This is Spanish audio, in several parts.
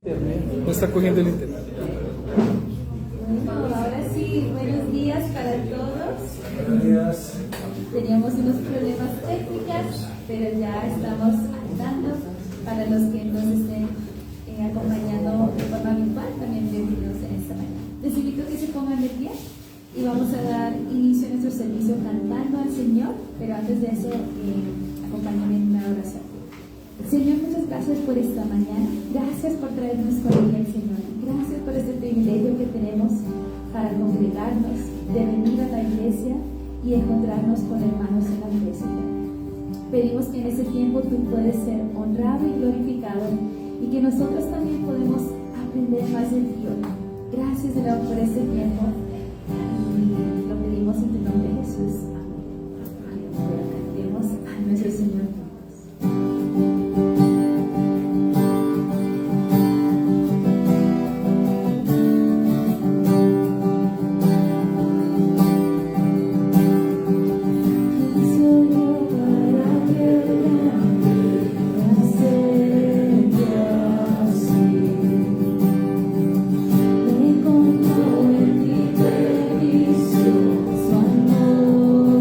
No está cogiendo el internet. Bueno, ahora sí, buenos días para todos. Buenos días. Teníamos unos problemas técnicos, pero ya estamos andando. Para los que nos estén acompañando de forma virtual, también bienvenidos en esta mañana. Les invito a que se pongan de pie y vamos a dar inicio a nuestro servicio cantando al Señor, pero antes de eso, acompáñenme en una oración. Señor, muchas gracias por esta mañana. Gracias por traernos con ella, Señor. Gracias por este privilegio que tenemos para congregarnos, de venir a la iglesia y encontrarnos con hermanos en la iglesia. Pedimos que en ese tiempo tú puedes ser honrado y glorificado y que nosotros también podemos aprender más de ti. Gracias, Señor, por este tiempo y lo pedimos en tu nombre, Jesús. Amén. Cantemos a nuestro Señor. Me encontró en ti, te hizo su amor.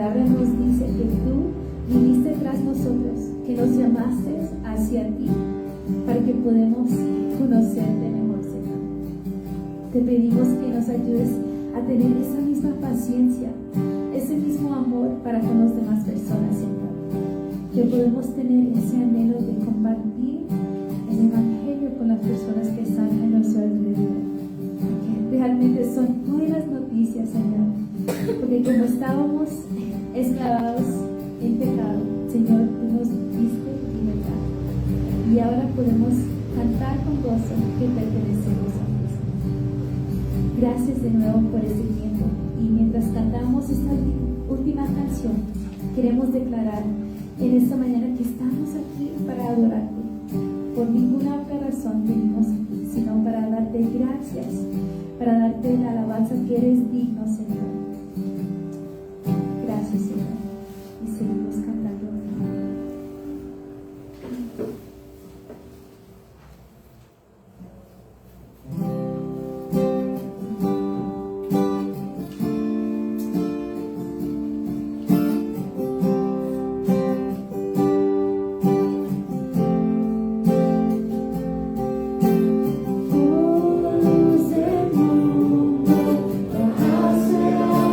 palabra nos dice que tú viniste tras nosotros, que nos llamaste hacia ti para que podamos conocerte mejor, Señor. Te pedimos que nos ayudes a tener esa misma paciencia, ese mismo amor para con las demás personas, Señor. Que podemos tener ese anhelo de compartir el Evangelio con las personas que están a nuestro alrededor. Que realmente son buenas noticias, Señor. Porque como estábamos esclavados en pecado, Señor, tú nos diste libertad. Y ahora podemos cantar con gozo que pertenecemos a ti. Gracias de nuevo por este tiempo. Y mientras cantamos esta última canción, queremos declarar en esta mañana que estamos aquí para adorarte. Por ninguna otra razón venimos aquí, sino para darte gracias, para darte la alabanza que eres digno, Señor. Gracias, Señor. Y seguimos cantando. Oh, luz del mundo, la será.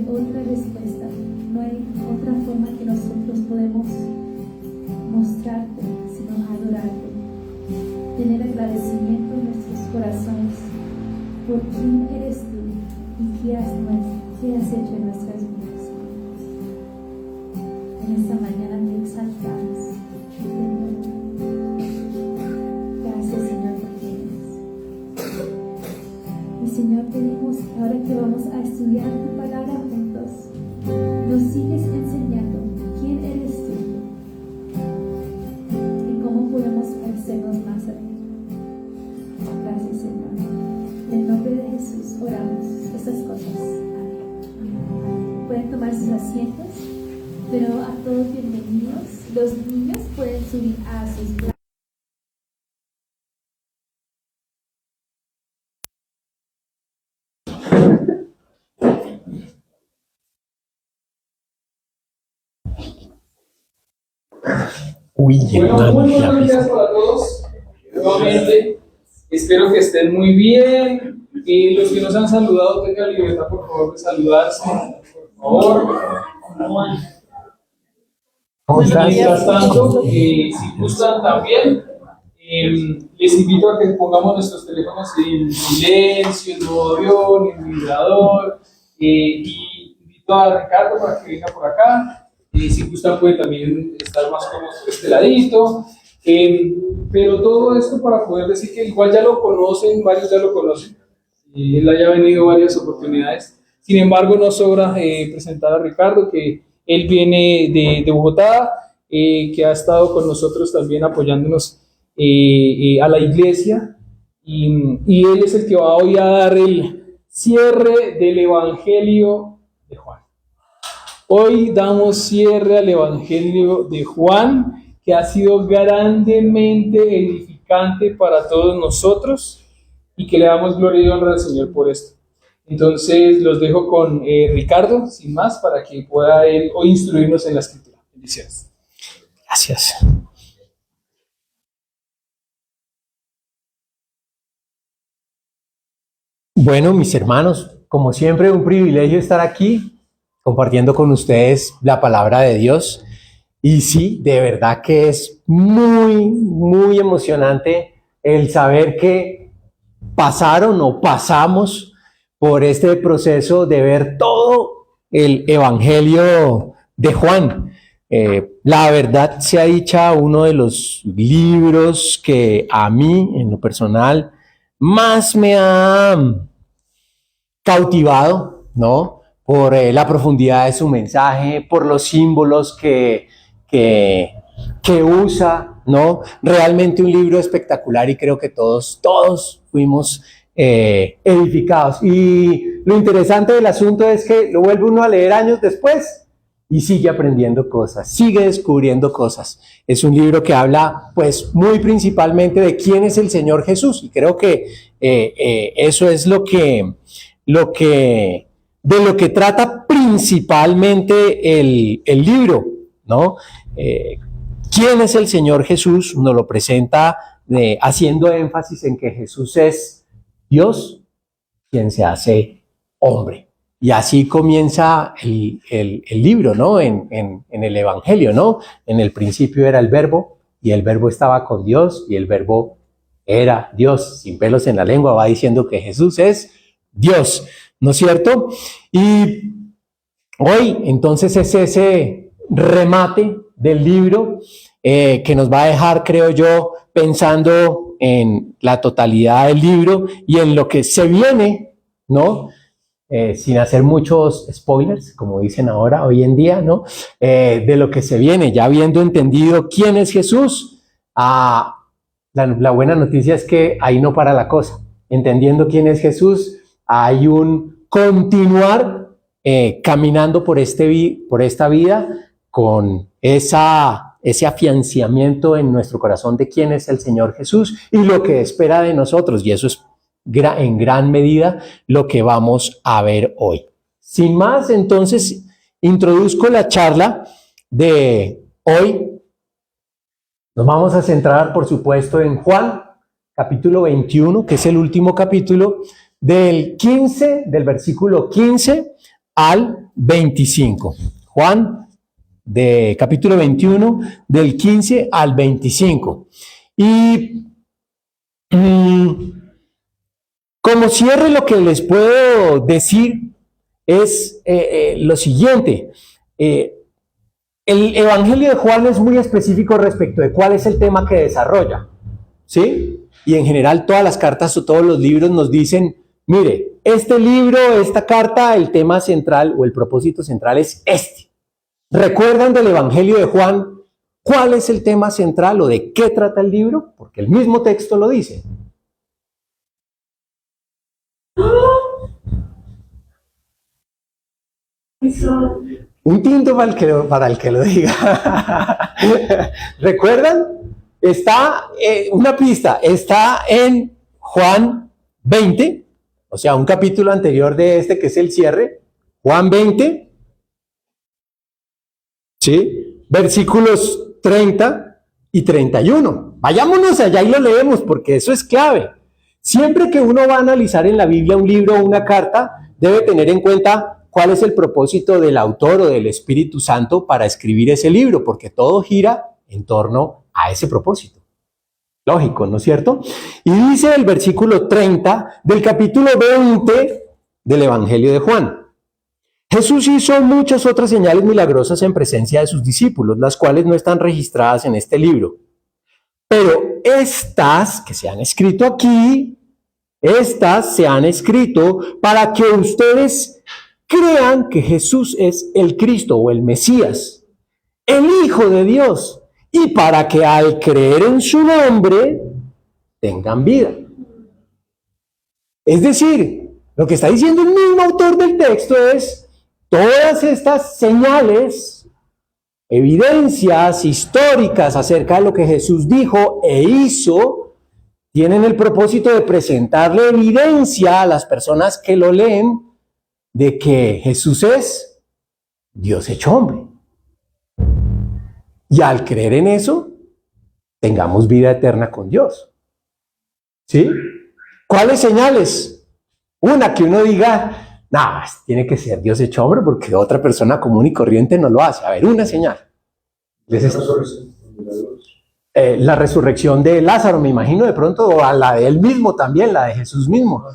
otra respuesta, no hay otra forma que nosotros podemos mostrarte, sino adorarte. Tener agradecimiento en nuestros corazones por quién eres tú y qué has hecho en nuestras vidas. En esta mañana te exaltamos. Gracias, Señor, por quién eres. Y Señor, pedimos que ahora que vamos a estudiar tu palabra juntos, nos sigues enseñando quién eres tú y cómo podemos parecernos más a ti. Gracias, Señor. En el nombre de Jesús oramos estas cosas. Amén. Pueden tomar sus asientos, pero a todos bienvenidos. Los niños pueden subir a sus plazas. Uy, Bueno, hermano, muy ya buenos días empezó. para todos. Nuevamente, espero que estén muy bien. Y los que nos han saludado, tengan libertad, por favor, de saludarse. Por favor. ¿Cómo estás? Mientras tanto, si gustan también, les invito a que pongamos nuestros teléfonos en silencio, en modo avión, en vibrador. Y invito a Ricardo para que venga por acá. Si gustan pueden también estar más cómodos por este ladito. Pero todo esto para poder decir que igual ya lo conocen, varios ya lo conocen. Él haya venido varias oportunidades. Sin embargo, nos sobra presentar a Ricardo, que él viene de Bogotá, que ha estado con nosotros también apoyándonos a la iglesia. Y él es el que va hoy a dar el cierre del Evangelio de Juan. Hoy damos cierre al Evangelio de Juan, que ha sido grandemente edificante para todos nosotros y que le damos gloria y honra al Señor por esto. Entonces los dejo con Ricardo, sin más, para que pueda él hoy instruirnos en la Escritura. Bendiciones. Gracias. Bueno, mis hermanos, como siempre, un privilegio estar aquí compartiendo con ustedes la palabra de Dios. Y sí, de verdad que es muy, muy emocionante el saber que pasaron o pasamos por este proceso de ver todo el Evangelio de Juan. La verdad sea dicha, uno de los libros que a mí, en lo personal, más me ha cautivado, ¿no? Por la profundidad de su mensaje, por los símbolos que usa, ¿no? Realmente un libro espectacular y creo que todos fuimos edificados. Y lo interesante del asunto es que lo vuelve uno a leer años después y sigue aprendiendo cosas, sigue descubriendo cosas. Es un libro que habla, pues, muy principalmente de quién es el Señor Jesús y creo que eso es de lo que trata principalmente el libro, ¿no? ¿Quién es el Señor Jesús? Nos lo presenta haciendo énfasis en que Jesús es Dios, quien se hace hombre. Y así comienza el libro, ¿no? En el Evangelio, ¿no? En el principio era el Verbo, y el Verbo estaba con Dios, y el Verbo era Dios. Sin pelos en la lengua va diciendo que Jesús es Dios, ¿no es cierto? Y hoy entonces es ese remate del libro que nos va a dejar, creo yo, pensando en la totalidad del libro y en lo que se viene, ¿no? Sin hacer muchos spoilers, como dicen ahora, hoy en día, ¿no? De lo que se viene, ya habiendo entendido quién es Jesús. La buena noticia es que ahí no para la cosa. Entendiendo quién es Jesús, hay un continuar caminando por esta vida con ese afianzamiento en nuestro corazón de quién es el Señor Jesús y lo que espera de nosotros. Y eso es en gran medida lo que vamos a ver hoy. Sin más, entonces, introduzco la charla de hoy. Nos vamos a centrar, por supuesto, en Juan, capítulo 21, que es el último capítulo, del versículo 15 al 25. Juan, de capítulo 21, del 15 al 25. Y como cierre, lo que les puedo decir es lo siguiente. El Evangelio de Juan es muy específico respecto de cuál es el tema que desarrolla, ¿sí? Y en general todas las cartas o todos los libros nos dicen, mire, este libro, esta carta, el tema central o el propósito central es este. ¿Recuerdan del Evangelio de Juan cuál es el tema central o de qué trata el libro? Porque el mismo texto lo dice. Un tinto para el que lo diga. ¿Recuerdan? Está una pista, está en Juan 20, o sea, un capítulo anterior de este que es el cierre. Juan 20, ¿sí? Versículos 30 y 31. Vayámonos allá y lo leemos porque eso es clave. Siempre que uno va a analizar en la Biblia un libro o una carta, debe tener en cuenta cuál es el propósito del autor o del Espíritu Santo para escribir ese libro, porque todo gira en torno a ese propósito. Lógico, ¿no es cierto? Y dice el versículo 30 del capítulo 20 del Evangelio de Juan. Jesús hizo muchas otras señales milagrosas en presencia de sus discípulos, las cuales no están registradas en este libro. Pero estas que se han escrito aquí, estas se han escrito para que ustedes crean que Jesús es el Cristo o el Mesías, el Hijo de Dios, y para que al creer en su nombre tengan vida. Es decir, lo que está diciendo el mismo autor del texto es, todas estas señales, evidencias históricas acerca de lo que Jesús dijo e hizo, tienen el propósito de presentarle evidencia a las personas que lo leen de que Jesús es Dios hecho hombre. Y al creer en eso, tengamos vida eterna con Dios. ¿Sí? ¿Cuáles señales? Una que uno diga, no, tiene que ser Dios hecho hombre porque otra persona común y corriente no lo hace. A ver, una señal. La resurrección de Lázaro, me imagino, de pronto, o a la de él mismo también, la de Jesús mismo.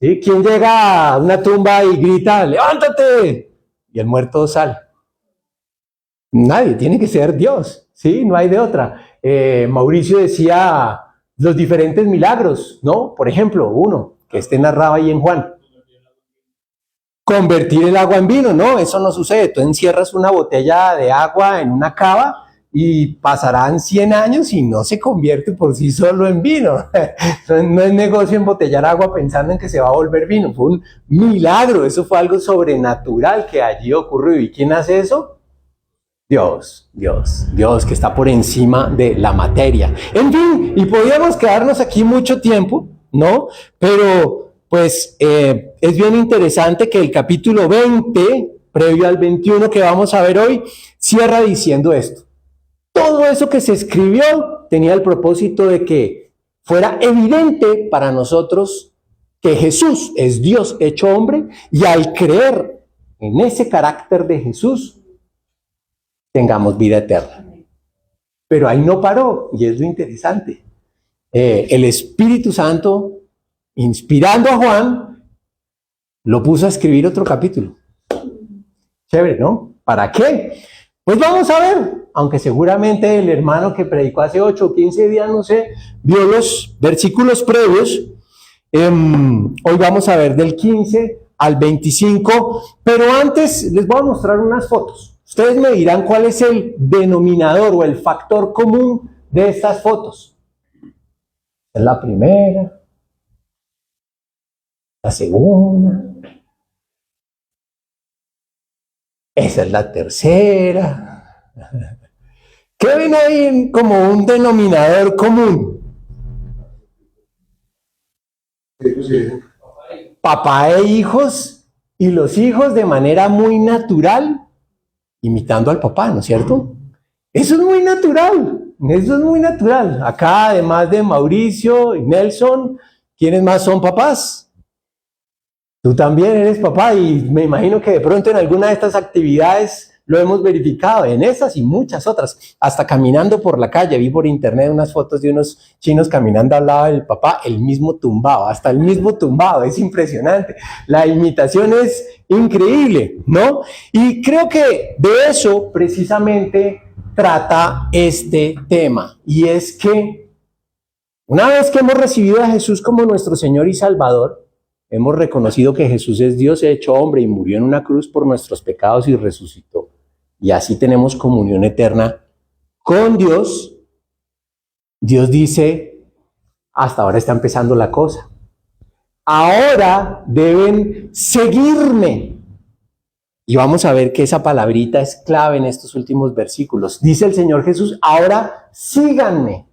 ¿Sí? ¿Quién llega a una tumba y grita, levántate? Y el muerto sale. Nadie, tiene que ser Dios, ¿sí? No hay de otra. Mauricio decía los diferentes milagros, ¿no? Por ejemplo, uno que esté narrado ahí en Juan. Convertir el agua en vino, ¿no? Eso no sucede. Tú encierras una botella de agua en una cava y pasarán 100 años y no se convierte por sí solo en vino. No es negocio embotellar agua pensando en que se va a volver vino. Fue un milagro, eso fue algo sobrenatural que allí ocurrió. ¿Y quién hace eso? Dios que está por encima de la materia. En fin, y podríamos quedarnos aquí mucho tiempo, ¿no? Pero, pues, es bien interesante que el capítulo 20, previo al 21 que vamos a ver hoy, cierra diciendo esto. Todo eso que se escribió tenía el propósito de que fuera evidente para nosotros que Jesús es Dios hecho hombre, y al creer en ese carácter de Jesús, tengamos vida eterna. Pero ahí no paró, y es lo interesante. El Espíritu Santo, inspirando a Juan, lo puso a escribir otro capítulo. Chévere, ¿no? ¿Para qué? Pues vamos a ver, aunque seguramente el hermano que predicó hace 8 o 15 días, no sé, vio los versículos previos. Hoy vamos a ver del 15 al 25, pero antes les voy a mostrar unas fotos. Ustedes me dirán cuál es el denominador o el factor común de estas fotos. Es la primera, la segunda, esa es la tercera. ¿Qué ven ahí como un denominador común? Papá e hijos, y los hijos de manera muy natural imitando al papá, ¿no es cierto? Eso es muy natural, eso es muy natural. Acá, además de Mauricio y Nelson, ¿quiénes más son papás? Tú también eres papá y me imagino que de pronto en alguna de estas actividades lo hemos verificado, en estas y muchas otras, hasta caminando por la calle. Vi por internet unas fotos de unos chinos caminando al lado del papá, el mismo tumbado, hasta el mismo tumbado, es impresionante. La imitación es increíble, ¿no? Y creo que de eso precisamente trata este tema, y es que una vez que hemos recibido a Jesús como nuestro Señor y Salvador, hemos reconocido que Jesús es Dios hecho hombre y murió en una cruz por nuestros pecados y resucitó. Y así tenemos comunión eterna con Dios. Dios dice, hasta ahora está empezando la cosa. Ahora deben seguirme. Y vamos a ver que esa palabrita es clave en estos últimos versículos. Dice el Señor Jesús, ahora síganme.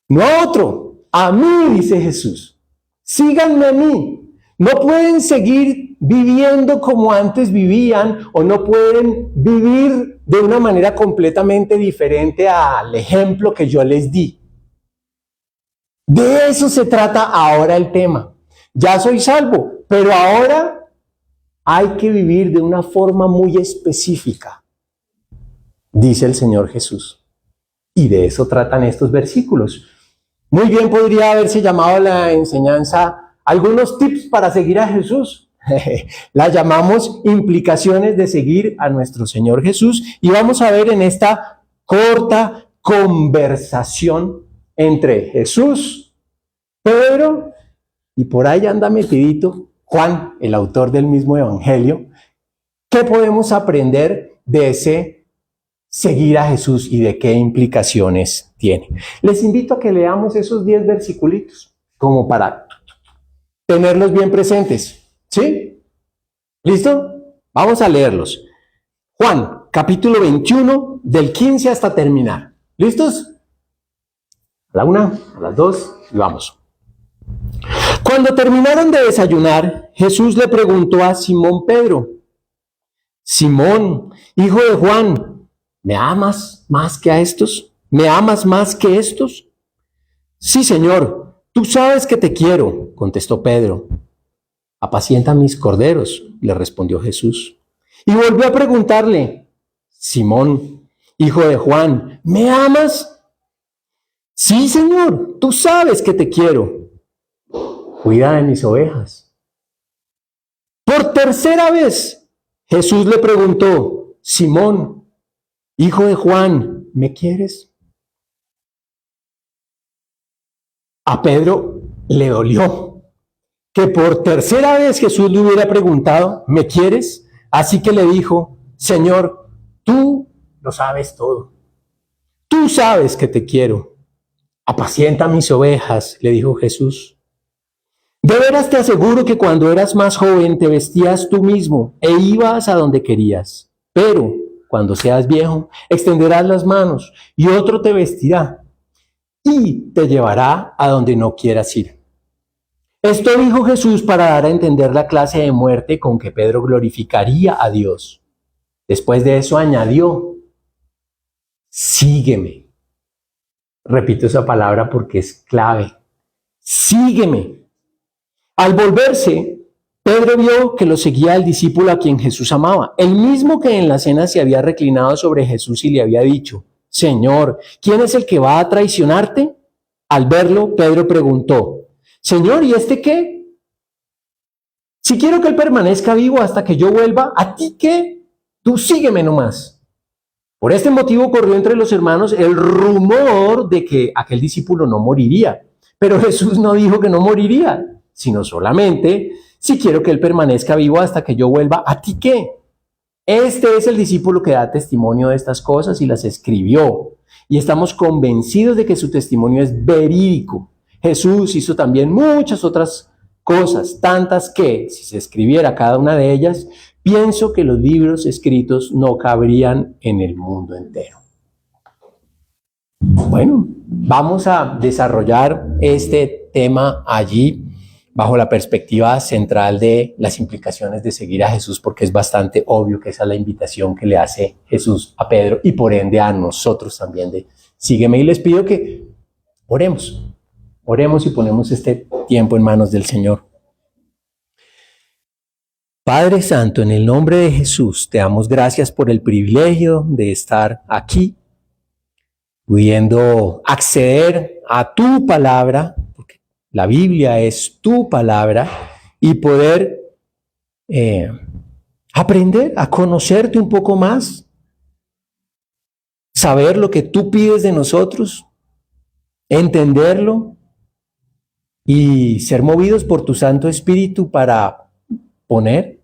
No a otro, a mí, dice Jesús. Síganme a mí. No pueden seguir viviendo como antes vivían, o no pueden vivir de una manera completamente diferente al ejemplo que yo les di. De eso se trata ahora el tema. Ya soy salvo, pero ahora hay que vivir de una forma muy específica, dice el Señor Jesús. Y de eso tratan estos versículos. Muy bien podría haberse llamado la enseñanza algunos tips para seguir a Jesús. La llamamos implicaciones de seguir a nuestro Señor Jesús, y vamos a ver en esta corta conversación entre Jesús, Pedro, y por ahí anda metidito Juan, el autor del mismo evangelio, ¿qué podemos aprender de ese seguir a Jesús y de qué implicaciones tiene? Les invito a que leamos esos 10 versiculitos, como para tenerlos bien presentes. ¿Sí? ¿Listo? Vamos a leerlos. Juan, capítulo 21, del 15 hasta terminar. ¿Listos? A la 1, a las 2, y vamos. Cuando terminaron de desayunar, Jesús le preguntó a Simón Pedro, Simón, hijo de Juan, ¿me amas más que a estos? ¿Me amas más que estos? Sí, Señor, tú sabes que te quiero, contestó Pedro. Apacienta mis corderos, le respondió Jesús. Y volvió a preguntarle, Simón, hijo de Juan, ¿me amas? Sí, Señor, tú sabes que te quiero. Cuida de mis ovejas. Por tercera vez, Jesús le preguntó, Simón, hijo de Juan, ¿me quieres? A Pedro le dolió que por tercera vez Jesús le hubiera preguntado, ¿me quieres? Así que le dijo, Señor, tú lo sabes todo. Tú sabes que te quiero. Apacienta mis ovejas, le dijo Jesús. De veras te aseguro que cuando eras más joven te vestías tú mismo e ibas a donde querías. Pero cuando seas viejo, extenderás las manos y otro te vestirá y te llevará a donde no quieras ir. Esto dijo Jesús para dar a entender la clase de muerte con que Pedro glorificaría a Dios. Después de eso añadió, sígueme. Repito esa palabra porque es clave. Sígueme. Al volverse, Pedro vio que lo seguía el discípulo a quien Jesús amaba, el mismo que en la cena se había reclinado sobre Jesús y le había dicho, Señor, ¿quién es el que va a traicionarte? Al verlo, Pedro preguntó, Señor, ¿y este qué? Si quiero que él permanezca vivo hasta que yo vuelva, ¿a ti qué? Tú sígueme nomás. Por este motivo corrió entre los hermanos el rumor de que aquel discípulo no moriría, pero Jesús no dijo que no moriría, sino solamente, si quiero que él permanezca vivo hasta que yo vuelva, ¿a ti qué? Este es el discípulo que da testimonio de estas cosas y las escribió. Y estamos convencidos de que su testimonio es verídico. Jesús hizo también muchas otras cosas, tantas que, si se escribiera cada una de ellas, pienso que los libros escritos no cabrían en el mundo entero. Bueno, vamos a desarrollar este tema allí bajo la perspectiva central de las implicaciones de seguir a Jesús, porque es bastante obvio que esa es la invitación que le hace Jesús a Pedro y por ende a nosotros también de sígueme. Y les pido que oremos y ponemos este tiempo en manos del Señor. Padre Santo, en el nombre de Jesús, te damos gracias por el privilegio de estar aquí, pudiendo acceder a tu palabra, porque la Biblia es tu palabra, y poder aprender a conocerte un poco más, saber lo que tú pides de nosotros, entenderlo y ser movidos por tu Santo Espíritu para poner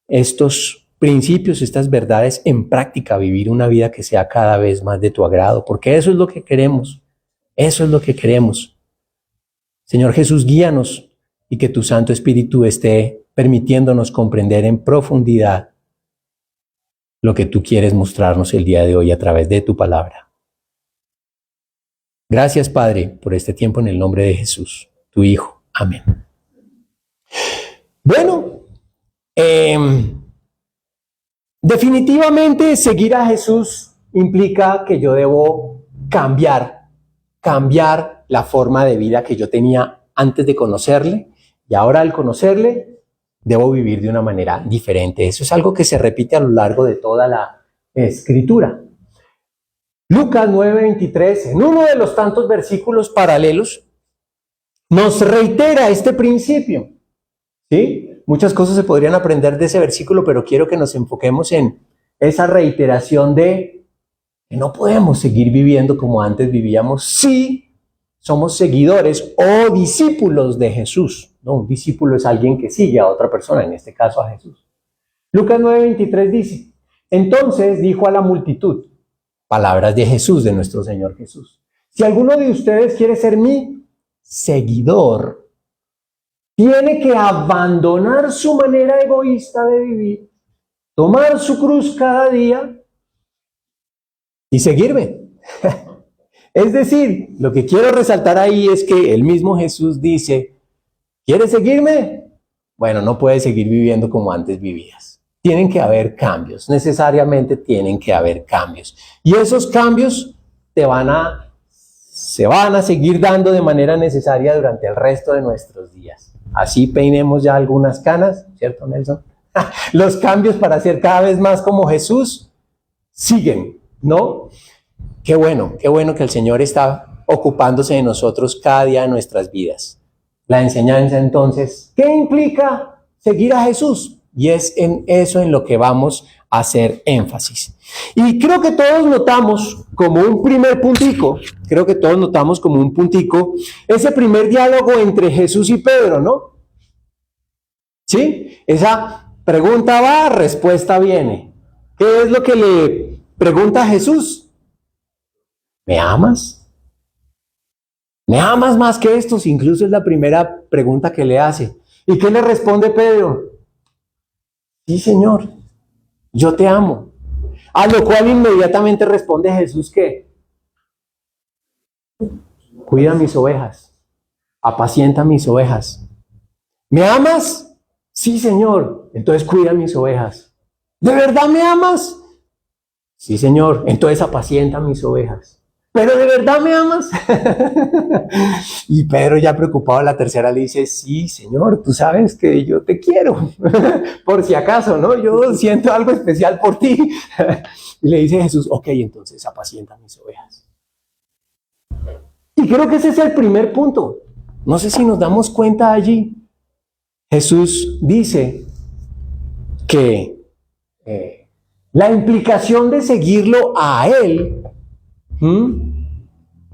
estos principios, estas verdades en práctica, vivir una vida que sea cada vez más de tu agrado, porque eso es lo que queremos, eso es lo que queremos. Señor Jesús, guíanos y que tu Santo Espíritu esté permitiéndonos comprender en profundidad lo que tú quieres mostrarnos el día de hoy a través de tu palabra. Gracias, Padre, por este tiempo en el nombre de Jesús, tu Hijo. Amén. Bueno, definitivamente seguir a Jesús implica que yo debo cambiar la forma de vida que yo tenía antes de conocerle, y ahora al conocerle debo vivir de una manera diferente. Eso es algo que se repite a lo largo de toda la Escritura. Lucas 9:23, en uno de los tantos versículos paralelos, nos reitera este principio, ¿sí? Muchas cosas se podrían aprender de ese versículo, pero quiero que nos enfoquemos en esa reiteración de que no podemos seguir viviendo como antes vivíamos si somos seguidores o discípulos de Jesús. No, un discípulo es alguien que sigue a otra persona, en este caso a Jesús. Lucas 9:23 dice, entonces dijo a la multitud, palabras de Jesús, de nuestro Señor Jesús, si alguno de ustedes quiere ser mi seguidor, tiene que abandonar su manera egoísta de vivir, tomar su cruz cada día y seguirme. Es decir, lo que quiero resaltar ahí es que el mismo Jesús dice, ¿quieres seguirme? Bueno, no puedes seguir viviendo como antes vivías. Tienen que haber cambios, necesariamente tienen que haber cambios. Y esos cambios se van a seguir dando de manera necesaria durante el resto de nuestros días. Así peinemos ya algunas canas, ¿cierto, Nelson? Los cambios para ser cada vez más como Jesús siguen, ¿no? Qué bueno que el Señor está ocupándose de nosotros cada día de nuestras vidas. La enseñanza entonces, ¿qué implica seguir a Jesús? Y es en eso en lo que vamos a hacer énfasis. Y creo que todos notamos como un primer puntico, ese primer diálogo entre Jesús y Pedro, ¿no? ¿Sí? Esa pregunta va, respuesta viene. ¿Qué es lo que le pregunta a Jesús? ¿Me amas? ¿Me amas más que estos? Incluso es la primera pregunta que le hace. ¿Y qué le responde Pedro? Sí, Señor, yo te amo. A lo cual inmediatamente responde Jesús que cuida mis ovejas, apacienta mis ovejas. ¿Me amas? Sí, Señor, entonces cuida mis ovejas. ¿De verdad me amas? Sí, Señor, entonces apacienta mis ovejas. ¿Pero de verdad me amas? Y Pedro, ya preocupado, la tercera le dice, sí, Señor, tú sabes que yo te quiero. Por si acaso, ¿no? Yo siento algo especial por ti. Y le dice Jesús, ok, entonces apacienta mis ovejas. Y creo que ese es el primer punto. No sé si nos damos cuenta allí. Jesús dice que la implicación de seguirlo a Él,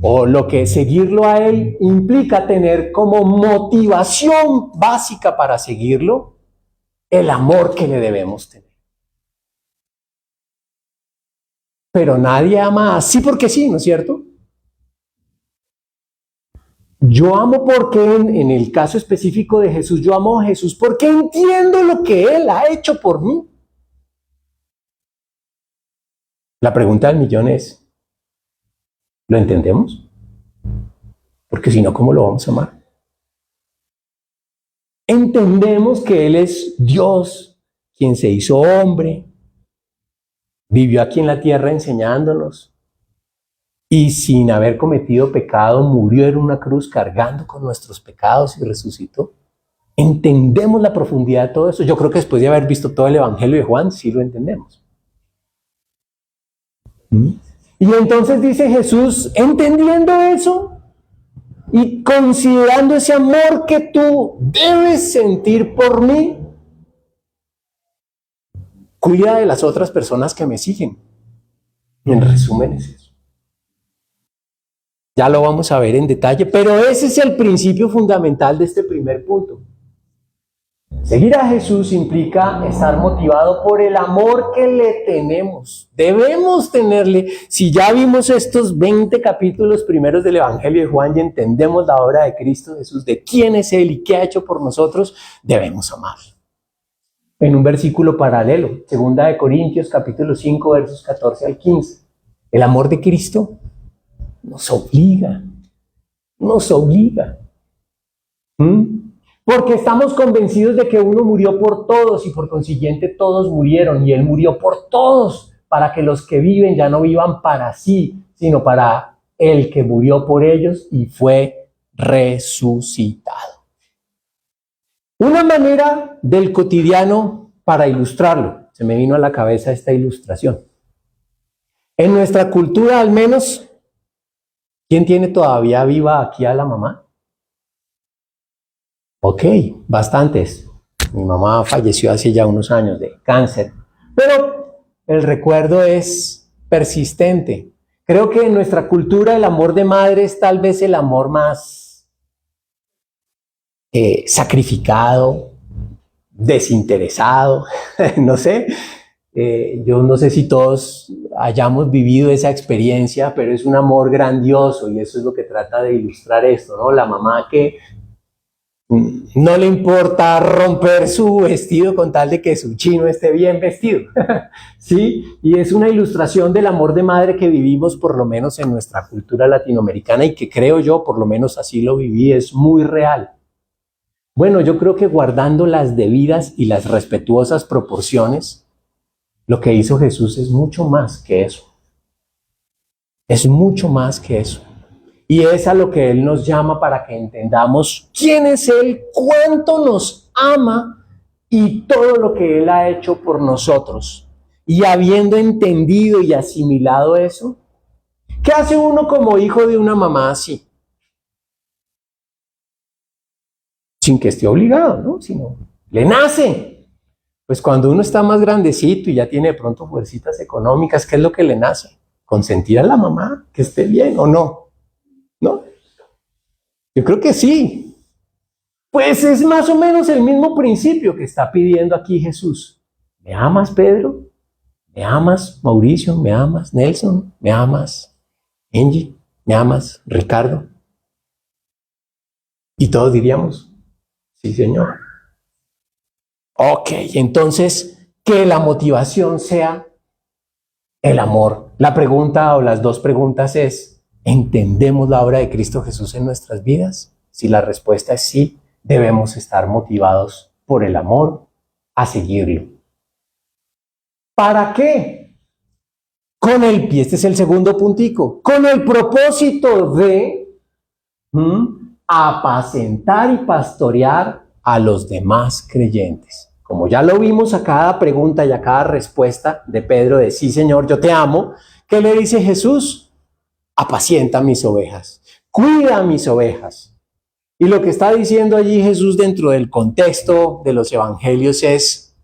o lo que seguirlo a Él implica tener como motivación básica para seguirlo, el amor que le debemos tener. Pero nadie ama así porque sí, ¿no es cierto? Yo amo porque en el caso específico de Jesús, yo amo a Jesús porque entiendo lo que Él ha hecho por mí. La pregunta del millón es, ¿lo entendemos? Porque si no, ¿cómo lo vamos a amar? Entendemos que Él es Dios, quien se hizo hombre, vivió aquí en la tierra enseñándonos, y sin haber cometido pecado, murió en una cruz cargando con nuestros pecados y resucitó. ¿Entendemos la profundidad de todo eso? Yo creo que después de haber visto todo el Evangelio de Juan, sí lo entendemos. Y entonces dice Jesús, entendiendo eso y considerando ese amor que tú debes sentir por mí, cuida de las otras personas que me siguen. En resumen es eso. Ya lo vamos a ver en detalle, pero ese es el principio fundamental de este primer punto. Seguir a Jesús implica estar motivado por el amor que le tenemos. Debemos tenerle. Si ya vimos estos 20 capítulos primeros del Evangelio de Juan y entendemos la obra de Cristo Jesús, de quién es Él y qué ha hecho por nosotros, debemos amarlo. En un versículo paralelo, 2 Corintios capítulo 5, versos 14 al 15. El amor de Cristo nos obliga. Porque estamos convencidos de que uno murió por todos y por consiguiente todos murieron y Él murió por todos para que los que viven ya no vivan para sí, sino para el que murió por ellos y fue resucitado. Una manera del cotidiano para ilustrarlo, se me vino a la cabeza esta ilustración. En nuestra cultura al menos, ¿quién tiene todavía viva aquí a la mamá? Ok, bastantes. Mi mamá falleció hace ya unos años de cáncer, pero el recuerdo es persistente. Creo que en nuestra cultura el amor de madre es tal vez el amor más sacrificado, desinteresado, no sé. Yo no sé si todos hayamos vivido esa experiencia, pero es un amor grandioso y eso es lo que trata de ilustrar esto, ¿no? La mamá que no le importa romper su vestido con tal de que su chino esté bien vestido, ¿sí? Y es una ilustración del amor de madre que vivimos por lo menos en nuestra cultura latinoamericana y que creo yo, por lo menos así lo viví, es muy real. Bueno, yo creo que guardando las debidas y las respetuosas proporciones, lo que hizo Jesús es mucho más que eso. Es mucho más que eso. Y es a lo que Él nos llama para que entendamos quién es Él, cuánto nos ama y todo lo que Él ha hecho por nosotros. Y habiendo entendido y asimilado eso, ¿qué hace uno como hijo de una mamá así? Sin que esté obligado, ¿no? Sino le nace. Pues cuando uno está más grandecito y ya tiene de pronto fuercitas económicas, ¿qué es lo que le nace? Consentir a la mamá, que esté bien o no. ¿No? Yo creo que sí. Pues es más o menos el mismo principio que está pidiendo aquí Jesús. ¿Me amas, Pedro? ¿Me amas, Mauricio? ¿Me amas, Nelson? ¿Me amas, Angie? ¿Me amas, Ricardo? Y todos diríamos, sí, Señor. Ok, entonces, que la motivación sea el amor. La pregunta o las dos preguntas es, ¿entendemos la obra de Cristo Jesús en nuestras vidas? Si la respuesta es sí, debemos estar motivados por el amor a seguirlo. ¿Para qué? Y este es el segundo puntico, con el propósito de apacentar y pastorear a los demás creyentes. Como ya lo vimos a cada pregunta y a cada respuesta de Pedro de sí, Señor, yo te amo, ¿qué le dice Jesús? Apacienta mis ovejas, cuida mis ovejas. Y lo que está diciendo allí Jesús dentro del contexto de los evangelios es,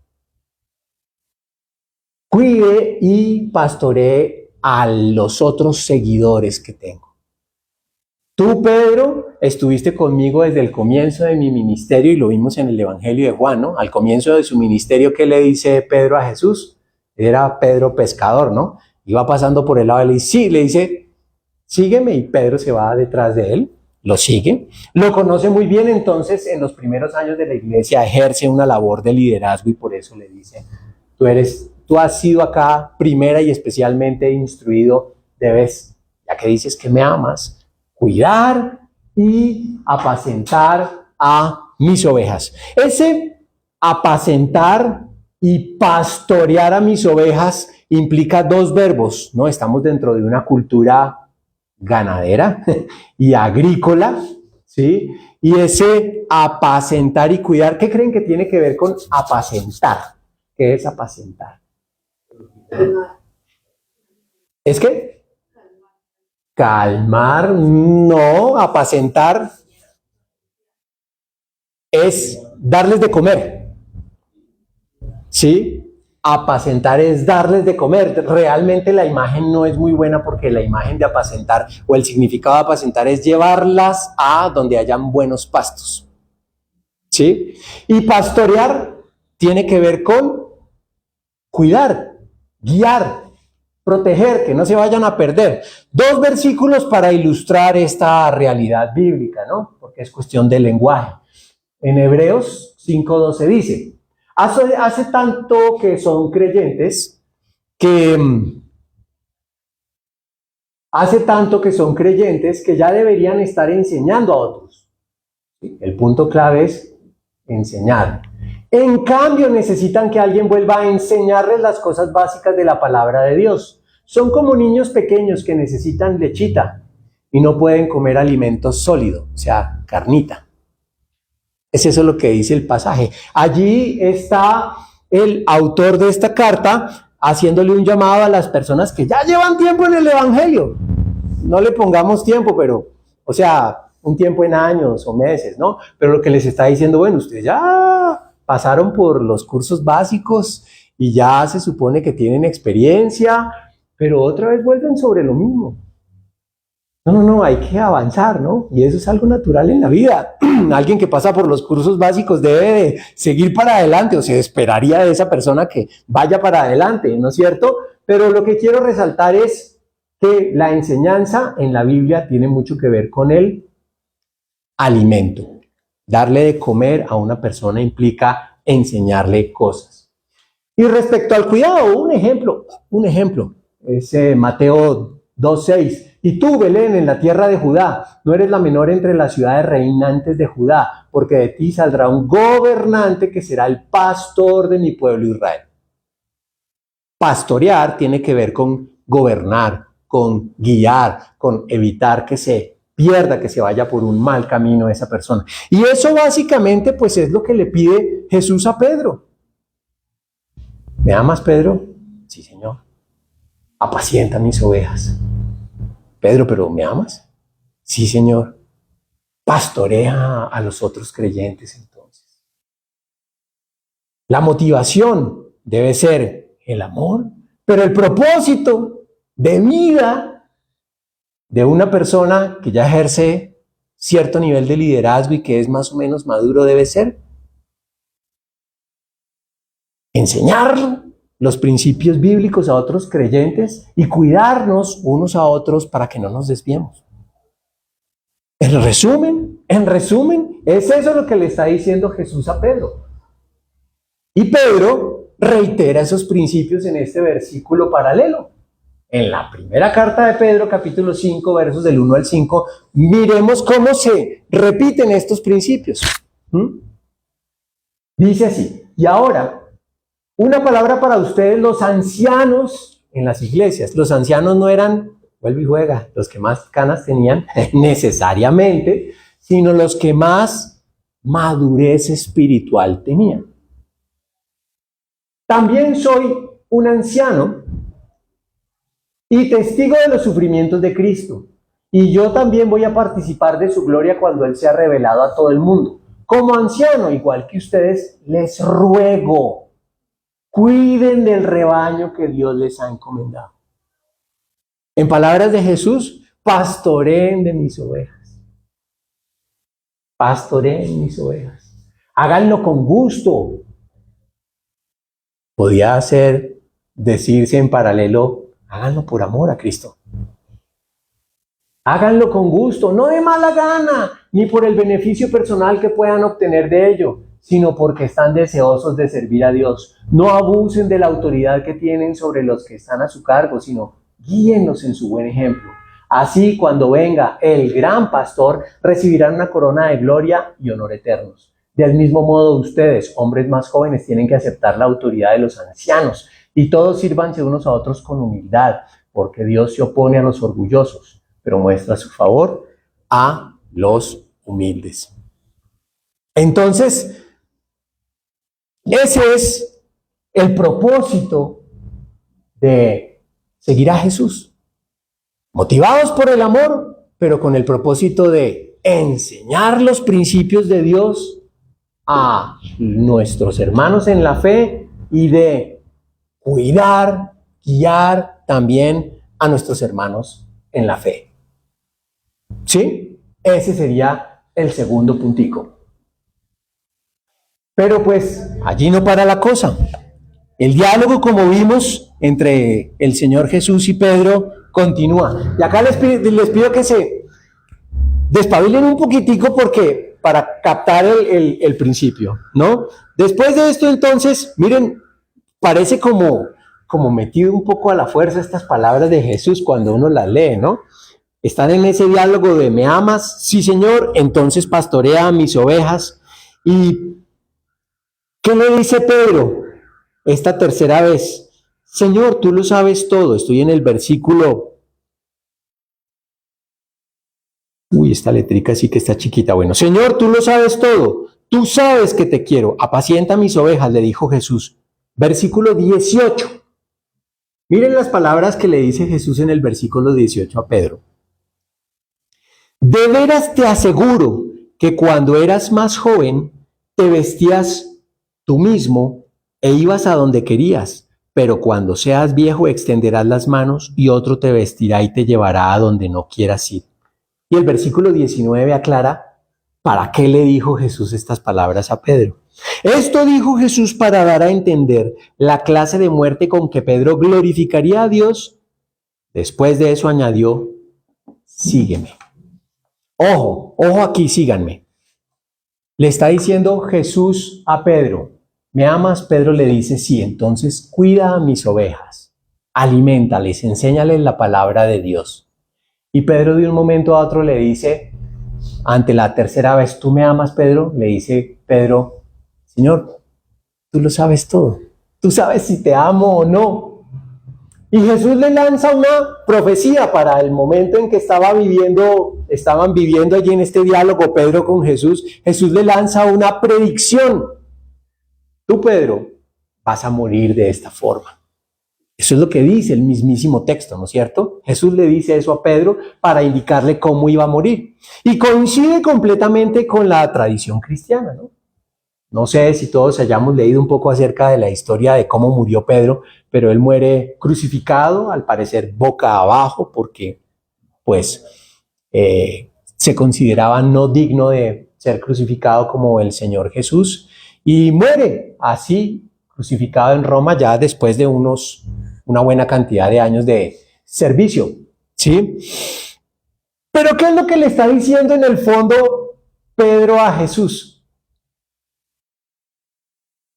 cuide y pastoree a los otros seguidores que tengo. Tú, Pedro, estuviste conmigo desde el comienzo de mi ministerio y lo vimos en el Evangelio de Juan, ¿no? Al comienzo de su ministerio, ¿qué le dice Pedro a Jesús? Era Pedro pescador, ¿no? Iba pasando por el lado y le dice, sígueme, y Pedro se va detrás de él, lo sigue, lo conoce muy bien, entonces en los primeros años de la iglesia ejerce una labor de liderazgo y por eso le dice, tú has sido acá primera y especialmente instruido, debes, ya que dices que me amas, cuidar y apacentar a mis ovejas. Ese apacentar y pastorear a mis ovejas implica dos verbos, ¿no? Estamos dentro de una cultura ganadera y agrícola, ¿sí? Y ese apacentar y cuidar, ¿qué creen que tiene que ver con apacentar? ¿Qué es apacentar? ¿Es qué? Calmar, no, apacentar es darles de comer, ¿sí? Apacentar es darles de comer. Realmente la imagen no es muy buena porque la imagen de apacentar o el significado de apacentar es llevarlas a donde hayan buenos pastos, ¿sí? Y pastorear tiene que ver con cuidar, guiar, proteger, que no se vayan a perder. 2 versículos para ilustrar esta realidad bíblica, ¿no? Porque es cuestión de lenguaje. En Hebreos 5:12 dice: hace tanto que son creyentes que ya deberían estar enseñando a otros. El punto clave es enseñar. En cambio, necesitan que alguien vuelva a enseñarles las cosas básicas de la palabra de Dios. Son como niños pequeños que necesitan lechita y no pueden comer alimento sólido, o sea, carnita. Es eso lo que dice el pasaje. Allí está el autor de esta carta haciéndole un llamado a las personas que ya llevan tiempo en el Evangelio. No le pongamos tiempo, pero, o sea, un tiempo en años o meses, ¿no? Pero lo que les está diciendo, bueno, ustedes ya pasaron por los cursos básicos y ya se supone que tienen experiencia, pero otra vez vuelven sobre lo mismo. No, hay que avanzar, ¿no? Y eso es algo natural en la vida. Alguien que pasa por los cursos básicos debe de seguir para adelante, o se esperaría de esa persona que vaya para adelante, ¿no es cierto? Pero lo que quiero resaltar es que la enseñanza en la Biblia tiene mucho que ver con el alimento. Darle de comer a una persona implica enseñarle cosas. Y respecto al cuidado, un ejemplo, es Mateo 2:6. Y tú, Belén, en la tierra de Judá, no eres la menor entre las ciudades reinantes de Judá, porque de ti saldrá un gobernante que será el pastor de mi pueblo Israel. Pastorear tiene que ver con gobernar, con guiar, con evitar que se pierda, que se vaya por un mal camino esa persona. Y eso básicamente pues es lo que le pide Jesús a Pedro. ¿Me amas, Pedro? Sí, Señor. Apacienta mis ovejas. Pedro, ¿pero me amas? Sí, Señor. Pastorea a los otros creyentes entonces. La motivación debe ser el amor, pero el propósito de vida de una persona que ya ejerce cierto nivel de liderazgo y que es más o menos maduro debe ser enseñar los principios bíblicos a otros creyentes y cuidarnos unos a otros para que no nos desviemos. En resumen, es eso lo que le está diciendo Jesús a Pedro. Y Pedro reitera esos principios en este versículo paralelo. En la primera carta de Pedro, capítulo 5, versos del 1 al 5, miremos cómo se repiten estos principios. Dice así: y ahora, una palabra para ustedes, los ancianos en las iglesias. Los ancianos no eran, vuelve y juega, los que más canas tenían necesariamente, sino los que más madurez espiritual tenían. También soy un anciano y testigo de los sufrimientos de Cristo. Y yo también voy a participar de su gloria cuando Él sea revelado a todo el mundo. Como anciano, igual que ustedes, les ruego, cuiden del rebaño que Dios les ha encomendado. En palabras de Jesús, pastoreen de mis ovejas. Pastoreen mis ovejas. Háganlo con gusto. Podía decirse en paralelo, háganlo por amor a Cristo. Háganlo con gusto, no de mala gana, ni por el beneficio personal que puedan obtener de ello, sino porque están deseosos de servir a Dios. No abusen de la autoridad que tienen sobre los que están a su cargo, sino guíenlos en su buen ejemplo. Así, cuando venga el gran pastor, recibirán una corona de gloria y honor eternos. Del mismo modo, ustedes, hombres más jóvenes, tienen que aceptar la autoridad de los ancianos y todos sírvanse unos a otros con humildad, porque Dios se opone a los orgullosos, pero muestra su favor a los humildes. Entonces, ese es el propósito de seguir a Jesús. Motivados por el amor, pero con el propósito de enseñar los principios de Dios a nuestros hermanos en la fe y de cuidar, guiar también a nuestros hermanos en la fe. ¿Sí? Ese sería el segundo puntico. Pero pues allí no para la cosa. El diálogo, como vimos, entre el Señor Jesús y Pedro continúa. Y acá les pido que se despabilen un poquitico porque para captar el principio, ¿no? Después de esto, entonces, miren, parece como metido un poco a la fuerza estas palabras de Jesús cuando uno las lee, ¿no? Están en ese diálogo de ¿me amas? Sí, Señor, entonces pastorea a mis ovejas. ¿Y qué le dice Pedro esta tercera vez? Señor, tú lo sabes todo. Estoy en el versículo... Uy, esta letrica sí que está chiquita. Bueno, Señor, tú lo sabes todo. Tú sabes que te quiero. Apacienta mis ovejas, le dijo Jesús. Versículo 18. Miren las palabras que le dice Jesús en el versículo 18 a Pedro. De veras te aseguro que cuando eras más joven, te vestías tú mismo e ibas a donde querías, pero cuando seas viejo extenderás las manos y otro te vestirá y te llevará a donde no quieras ir. Y el versículo 19 aclara para qué le dijo Jesús estas palabras a Pedro. Esto dijo Jesús para dar a entender la clase de muerte con que Pedro glorificaría a Dios. Después de eso añadió, sígueme. Ojo, ojo aquí, síganme. Le está diciendo Jesús a Pedro, ¿me amas? Pedro le dice, sí, entonces cuida a mis ovejas, aliméntales, enséñales la palabra de Dios. Y Pedro de un momento a otro le dice, ante la tercera vez, ¿tú me amas, Pedro? Le dice Pedro, Señor, tú lo sabes todo, tú sabes si te amo o no. Y Jesús le lanza una profecía para el momento en que estaban viviendo allí en este diálogo Pedro con Jesús. Jesús le lanza una predicción. Tú, Pedro, vas a morir de esta forma. Eso es lo que dice el mismísimo texto, ¿no es cierto? Jesús le dice eso a Pedro para indicarle cómo iba a morir. Y coincide completamente con la tradición cristiana, ¿no? No sé si todos hayamos leído un poco acerca de la historia de cómo murió Pedro, pero él muere crucificado, al parecer boca abajo, porque pues se consideraba no digno de ser crucificado como el Señor Jesús, y muere así, crucificado en Roma, ya después de una buena cantidad de años de servicio, ¿sí? Pero ¿qué es lo que le está diciendo en el fondo Pedro a Jesús?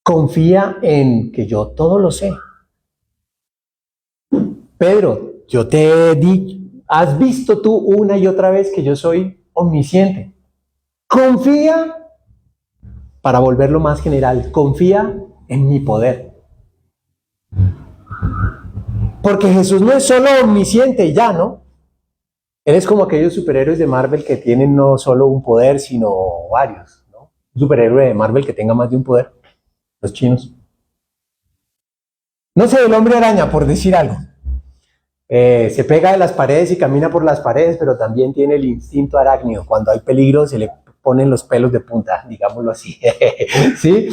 Confía en que yo todo lo sé. Pedro, yo te he dicho, has visto tú una y otra vez que yo soy omnisciente. Confía, para volverlo más general, confía en mi poder. Porque Jesús no es solo omnisciente y ya, ¿no? Él es como aquellos superhéroes de Marvel que tienen no solo un poder, sino varios, ¿no? Un superhéroe de Marvel que tenga más de un poder. Los chinos. No sé, el hombre araña, por decir algo. Se pega de las paredes y camina por las paredes, pero también tiene el instinto arácnido. Cuando hay peligro se le ponen los pelos de punta, digámoslo así. ¿Sí?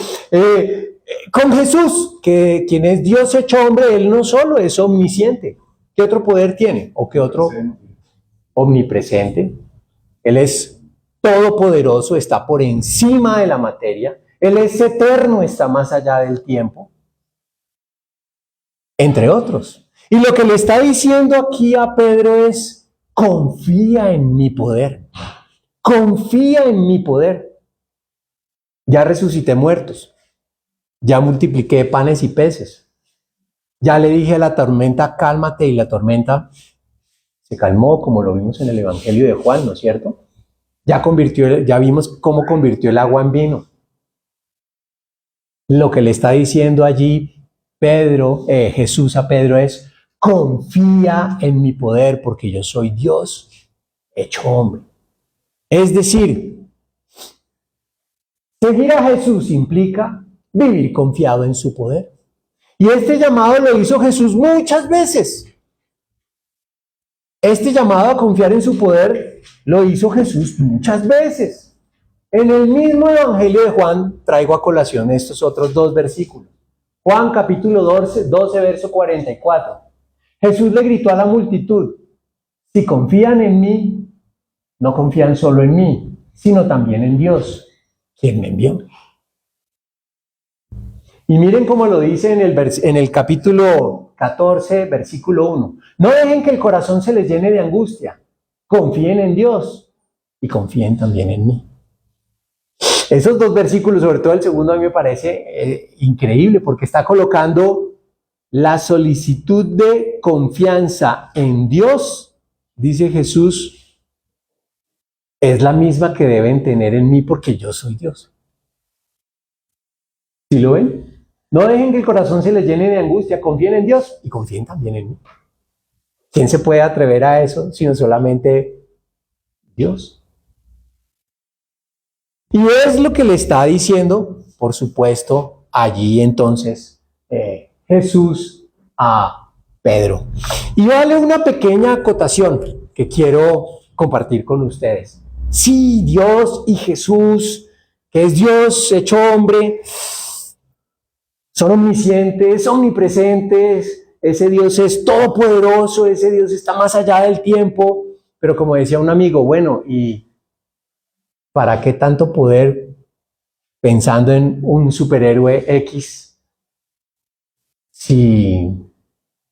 Con Jesús, quien es Dios hecho hombre, Él no solo es omnisciente. ¿Qué otro poder tiene? ¿O qué otro? Omnipresente. Él es todopoderoso, está por encima de la materia. Él es eterno, está más allá del tiempo, entre otros. Y lo que le está diciendo aquí a Pedro es, confía en mi poder, confía en mi poder. Ya resucité muertos, ya multipliqué panes y peces, ya le dije a la tormenta, cálmate, y la tormenta se calmó, como lo vimos en el Evangelio de Juan, ¿no es cierto? Ya vimos cómo convirtió el agua en vino. Lo que le está diciendo allí Jesús a Pedro es, confía en mi poder porque yo soy Dios hecho hombre. Es decir, Seguir a Jesús implica vivir confiado en su poder. Y este llamado lo hizo Jesús muchas veces. Este llamado a confiar en su poder lo hizo Jesús muchas veces. En el mismo Evangelio de Juan traigo a colación estos otros dos versículos. Juan capítulo 12, verso 44. Jesús le gritó a la multitud: si confían en mí, no confían solo en mí, sino también en Dios, quien me envió. Y miren cómo lo dice en el capítulo 14, versículo 1. No dejen que el corazón se les llene de angustia. Confíen en Dios y confíen también en mí. Esos dos versículos, sobre todo el segundo, a mí me parece increíble porque está colocando la solicitud de confianza en Dios, dice Jesús, es la misma que deben tener en mí porque yo soy Dios. ¿Sí lo ven? No dejen que el corazón se les llene de angustia, confíen en Dios y confíen también en mí. ¿Quién se puede atrever a eso sino solamente Dios? Y es lo que le está diciendo, por supuesto, allí entonces Jesús a Pedro. Y vale una pequeña acotación que quiero compartir con ustedes. Sí, Dios y Jesús, que es Dios hecho hombre, son omniscientes, omnipresentes, ese Dios es todopoderoso, ese Dios está más allá del tiempo, pero como decía un amigo, bueno, ¿y para qué tanto poder pensando en un superhéroe X si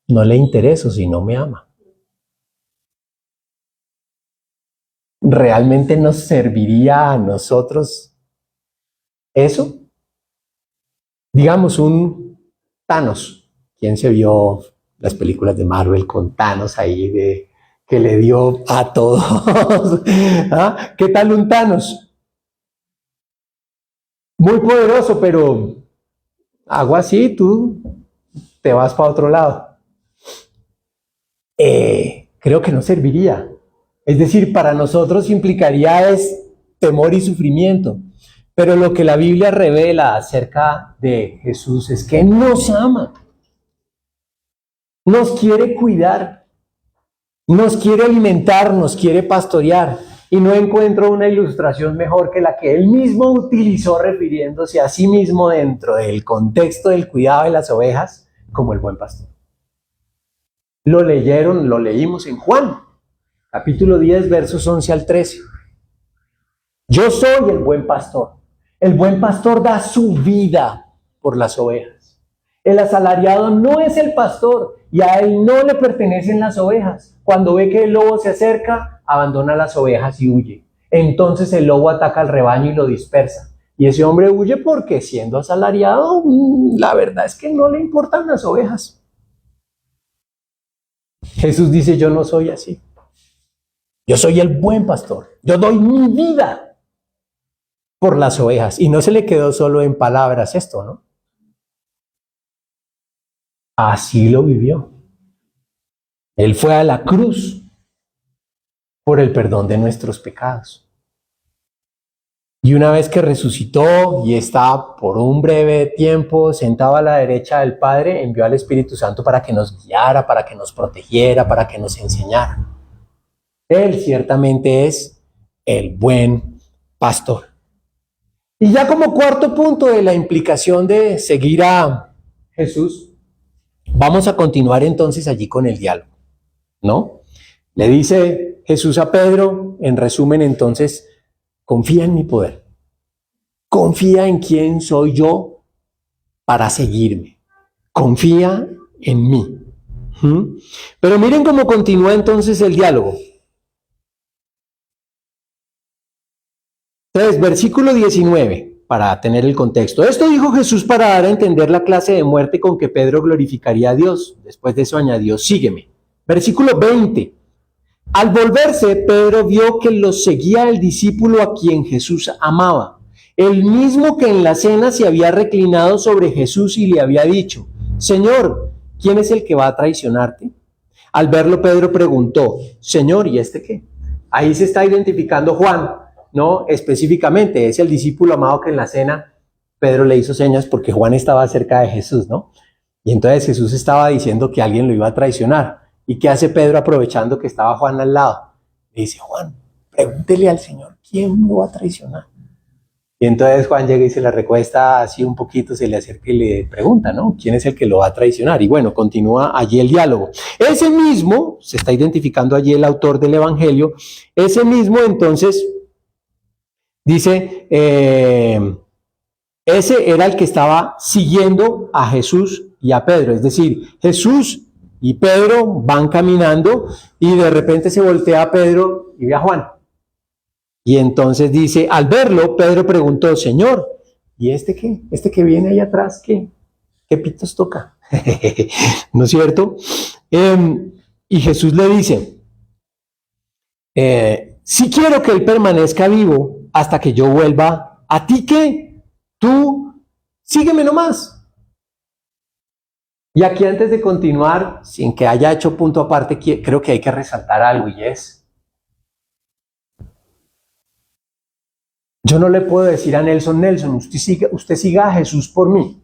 no le intereso, si no me ama? ¿Realmente nos serviría a nosotros eso? Digamos un Thanos. ¿Quién se vio las películas de Marvel con Thanos ahí que le dio a todos? ¿Ah? ¿Qué tal un Thanos? Muy poderoso, pero hago así, tú te vas para otro lado. Creo que no serviría. Es decir, para nosotros implicaría temor y sufrimiento. Pero lo que la Biblia revela acerca de Jesús es que nos ama, nos quiere cuidar, nos quiere alimentar, nos quiere pastorear. Y no encuentro una ilustración mejor que la que él mismo utilizó refiriéndose a sí mismo dentro del contexto del cuidado de las ovejas como el buen pastor. Lo leímos en Juan, capítulo 10, versos 11 al 13. Yo soy el buen pastor. El buen pastor da su vida por las ovejas. El asalariado no es el pastor y a él no le pertenecen las ovejas. Cuando ve que el lobo se acerca, abandona las ovejas y huye. Entonces el lobo ataca al rebaño y lo dispersa. Y ese hombre huye porque siendo asalariado, la verdad es que no le importan las ovejas. Jesús dice, yo no soy así. Yo soy el buen pastor. Yo doy mi vida por las ovejas. Y no se le quedó solo en palabras esto, ¿no? Así lo vivió. Él fue a la cruz por el perdón de nuestros pecados. Y una vez que resucitó y está por un breve tiempo sentado a la derecha del Padre, envió al Espíritu Santo para que nos guiara, para que nos protegiera, para que nos enseñara. Él ciertamente es el buen pastor. Y ya como cuarto punto de la implicación de seguir a Jesús, vamos a continuar entonces allí con el diálogo, ¿no? Le dice Jesús a Pedro, en resumen entonces, confía en mi poder, confía en quién soy yo para seguirme, confía en mí. Pero miren cómo continúa entonces el diálogo. Entonces, versículo 19, para tener el contexto. Esto dijo Jesús para dar a entender la clase de muerte con que Pedro glorificaría a Dios. Después de eso añadió, sígueme. Versículo 20. Al volverse, Pedro vio que los seguía el discípulo a quien Jesús amaba, el mismo que en la cena se había reclinado sobre Jesús y le había dicho, Señor, ¿quién es el que va a traicionarte? Al verlo, Pedro preguntó, Señor, ¿y este qué? Ahí se está identificando Juan. ¿no? Específicamente, es el discípulo amado que en la cena Pedro le hizo señas porque Juan estaba cerca de Jesús, ¿no? Y entonces Jesús estaba diciendo que alguien lo iba a traicionar. ¿Y qué hace Pedro aprovechando que estaba Juan al lado? Le dice, Juan, pregúntele al Señor, ¿quién lo va a traicionar? Y entonces Juan llega y se le recuesta así un poquito, se le acerca y le pregunta, ¿no? ¿Quién es el que lo va a traicionar? Y bueno, continúa allí el diálogo. Ese mismo, se está identificando allí el autor del Evangelio, ese mismo entonces dice, ese era el que estaba siguiendo a Jesús y a Pedro. Es decir, Jesús y Pedro van caminando y de repente se voltea a Pedro y ve a Juan. Y entonces dice, al verlo, Pedro preguntó, Señor, ¿y este qué? ¿Este que viene ahí atrás qué? ¿Qué pitos toca? ¿No es cierto? Y Jesús le dice, si quiero que él permanezca vivo hasta que yo vuelva, ¿a ti qué? Tú sígueme nomás. Y aquí antes de continuar, sin que haya hecho punto aparte, creo que hay que resaltar algo y es, yo no le puedo decir a Nelson, usted siga a Jesús por mí.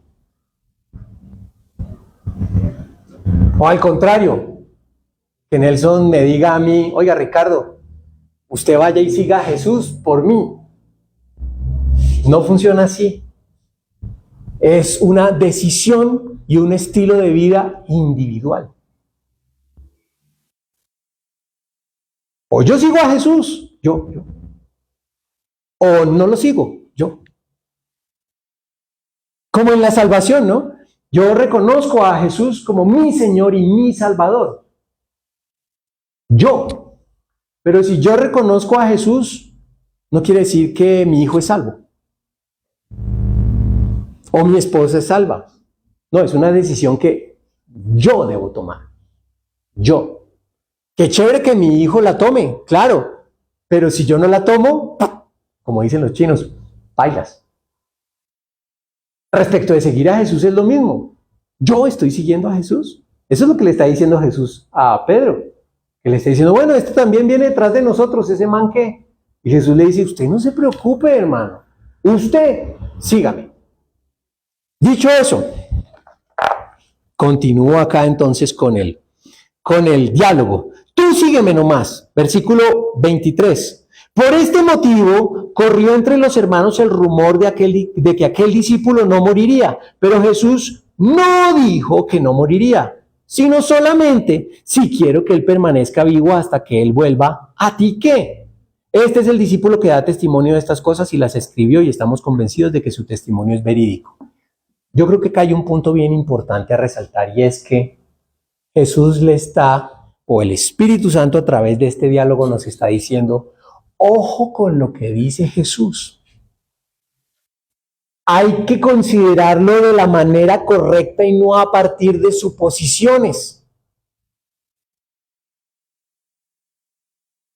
O al contrario, que Nelson me diga a mí, oiga Ricardo, usted vaya y siga a Jesús por mí. No funciona así. Es una decisión y un estilo de vida individual. O yo sigo a Jesús, yo. O no lo sigo, yo. Como en la salvación, ¿no? Yo reconozco a Jesús como mi Señor y mi Salvador. Yo. Pero si yo reconozco a Jesús, no quiere decir que mi hijo es salvo. O mi esposa es salva. No, es una decisión que yo debo tomar. Yo. Qué chévere que mi hijo la tome, claro. Pero si yo no la tomo, como dicen los chinos, bailas. Respecto de seguir a Jesús es lo mismo. Yo estoy siguiendo a Jesús. Eso es lo que le está diciendo Jesús a Pedro. Que le está diciendo, bueno, este también viene detrás de nosotros, ese man que... Y Jesús le dice, usted no se preocupe, hermano. Usted, sígame. Dicho eso, continúo acá entonces con el diálogo. Tú sígueme nomás. Versículo 23. Por este motivo corrió entre los hermanos el rumor de que aquel discípulo no moriría, pero Jesús no dijo que no moriría, sino solamente si quiero que él permanezca vivo hasta que él vuelva, ¿a ti qué? Este es el discípulo que da testimonio de estas cosas y las escribió y estamos convencidos de que su testimonio es verídico. Yo creo que acá hay un punto bien importante a resaltar y es que Jesús le está, o el Espíritu Santo a través de este diálogo nos está diciendo, ojo con lo que dice Jesús. Hay que considerarlo de la manera correcta y no a partir de suposiciones.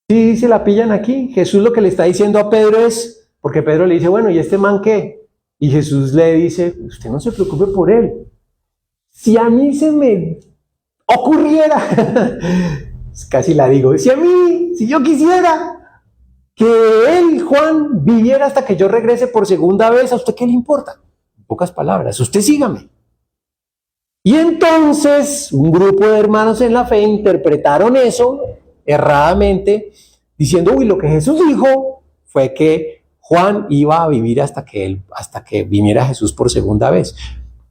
Sí, se la pillan aquí. Jesús lo que le está diciendo a Pedro es, porque Pedro le dice, bueno, ¿y este man qué? Y Jesús le dice, usted no se preocupe por él. Si a mí se me ocurriera, casi la digo, si yo quisiera que él, Juan, viviera hasta que yo regrese por segunda vez, ¿a usted qué le importa? En pocas palabras, usted sígame. Y entonces un grupo de hermanos en la fe interpretaron eso erradamente, diciendo, uy, lo que Jesús dijo fue que Juan iba a vivir hasta que viniera Jesús por segunda vez.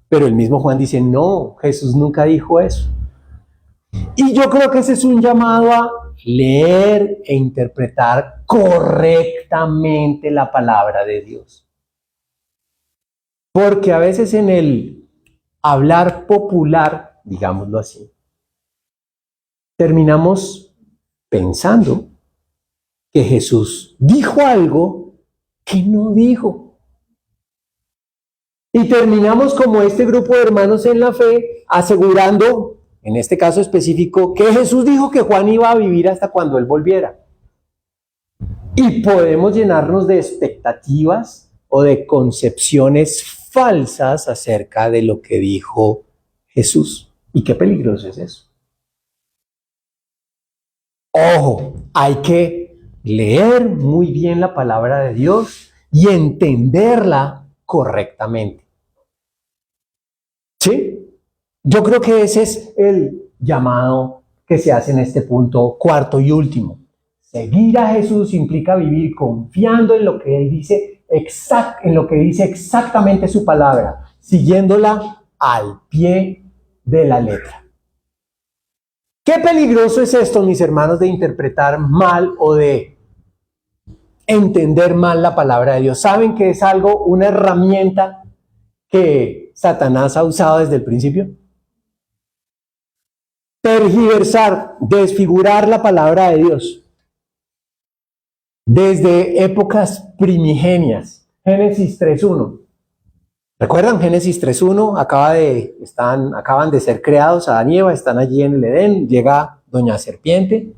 Pero el mismo Juan dice, no, Jesús nunca dijo eso. Y yo creo que ese es un llamado a leer e interpretar correctamente la palabra de Dios. Porque a veces en el hablar popular, digámoslo así, terminamos pensando que Jesús dijo algo que no dijo. Y terminamos como este grupo de hermanos en la fe asegurando, en este caso específico, que Jesús dijo que Juan iba a vivir hasta cuando él volviera. Y podemos llenarnos de expectativas o de concepciones falsas acerca de lo que dijo Jesús. ¿Y qué peligroso es eso? Ojo, hay que leer muy bien la palabra de Dios y entenderla correctamente. ¿Sí? Yo creo que ese es el llamado que se hace en este punto cuarto y último. Seguir a Jesús implica vivir confiando en lo que Él dice, en lo que dice exactamente su palabra, siguiéndola al pie de la letra. Qué peligroso es esto, mis hermanos, de interpretar mal o de entender mal la palabra de Dios. ¿Saben que es una herramienta que Satanás ha usado desde el principio? Tergiversar, desfigurar la palabra de Dios. Desde épocas primigenias. Génesis 3.1. ¿Recuerdan Génesis 3.1? Acaban de ser creados Adán y Eva, están allí en el Edén, llega doña serpiente.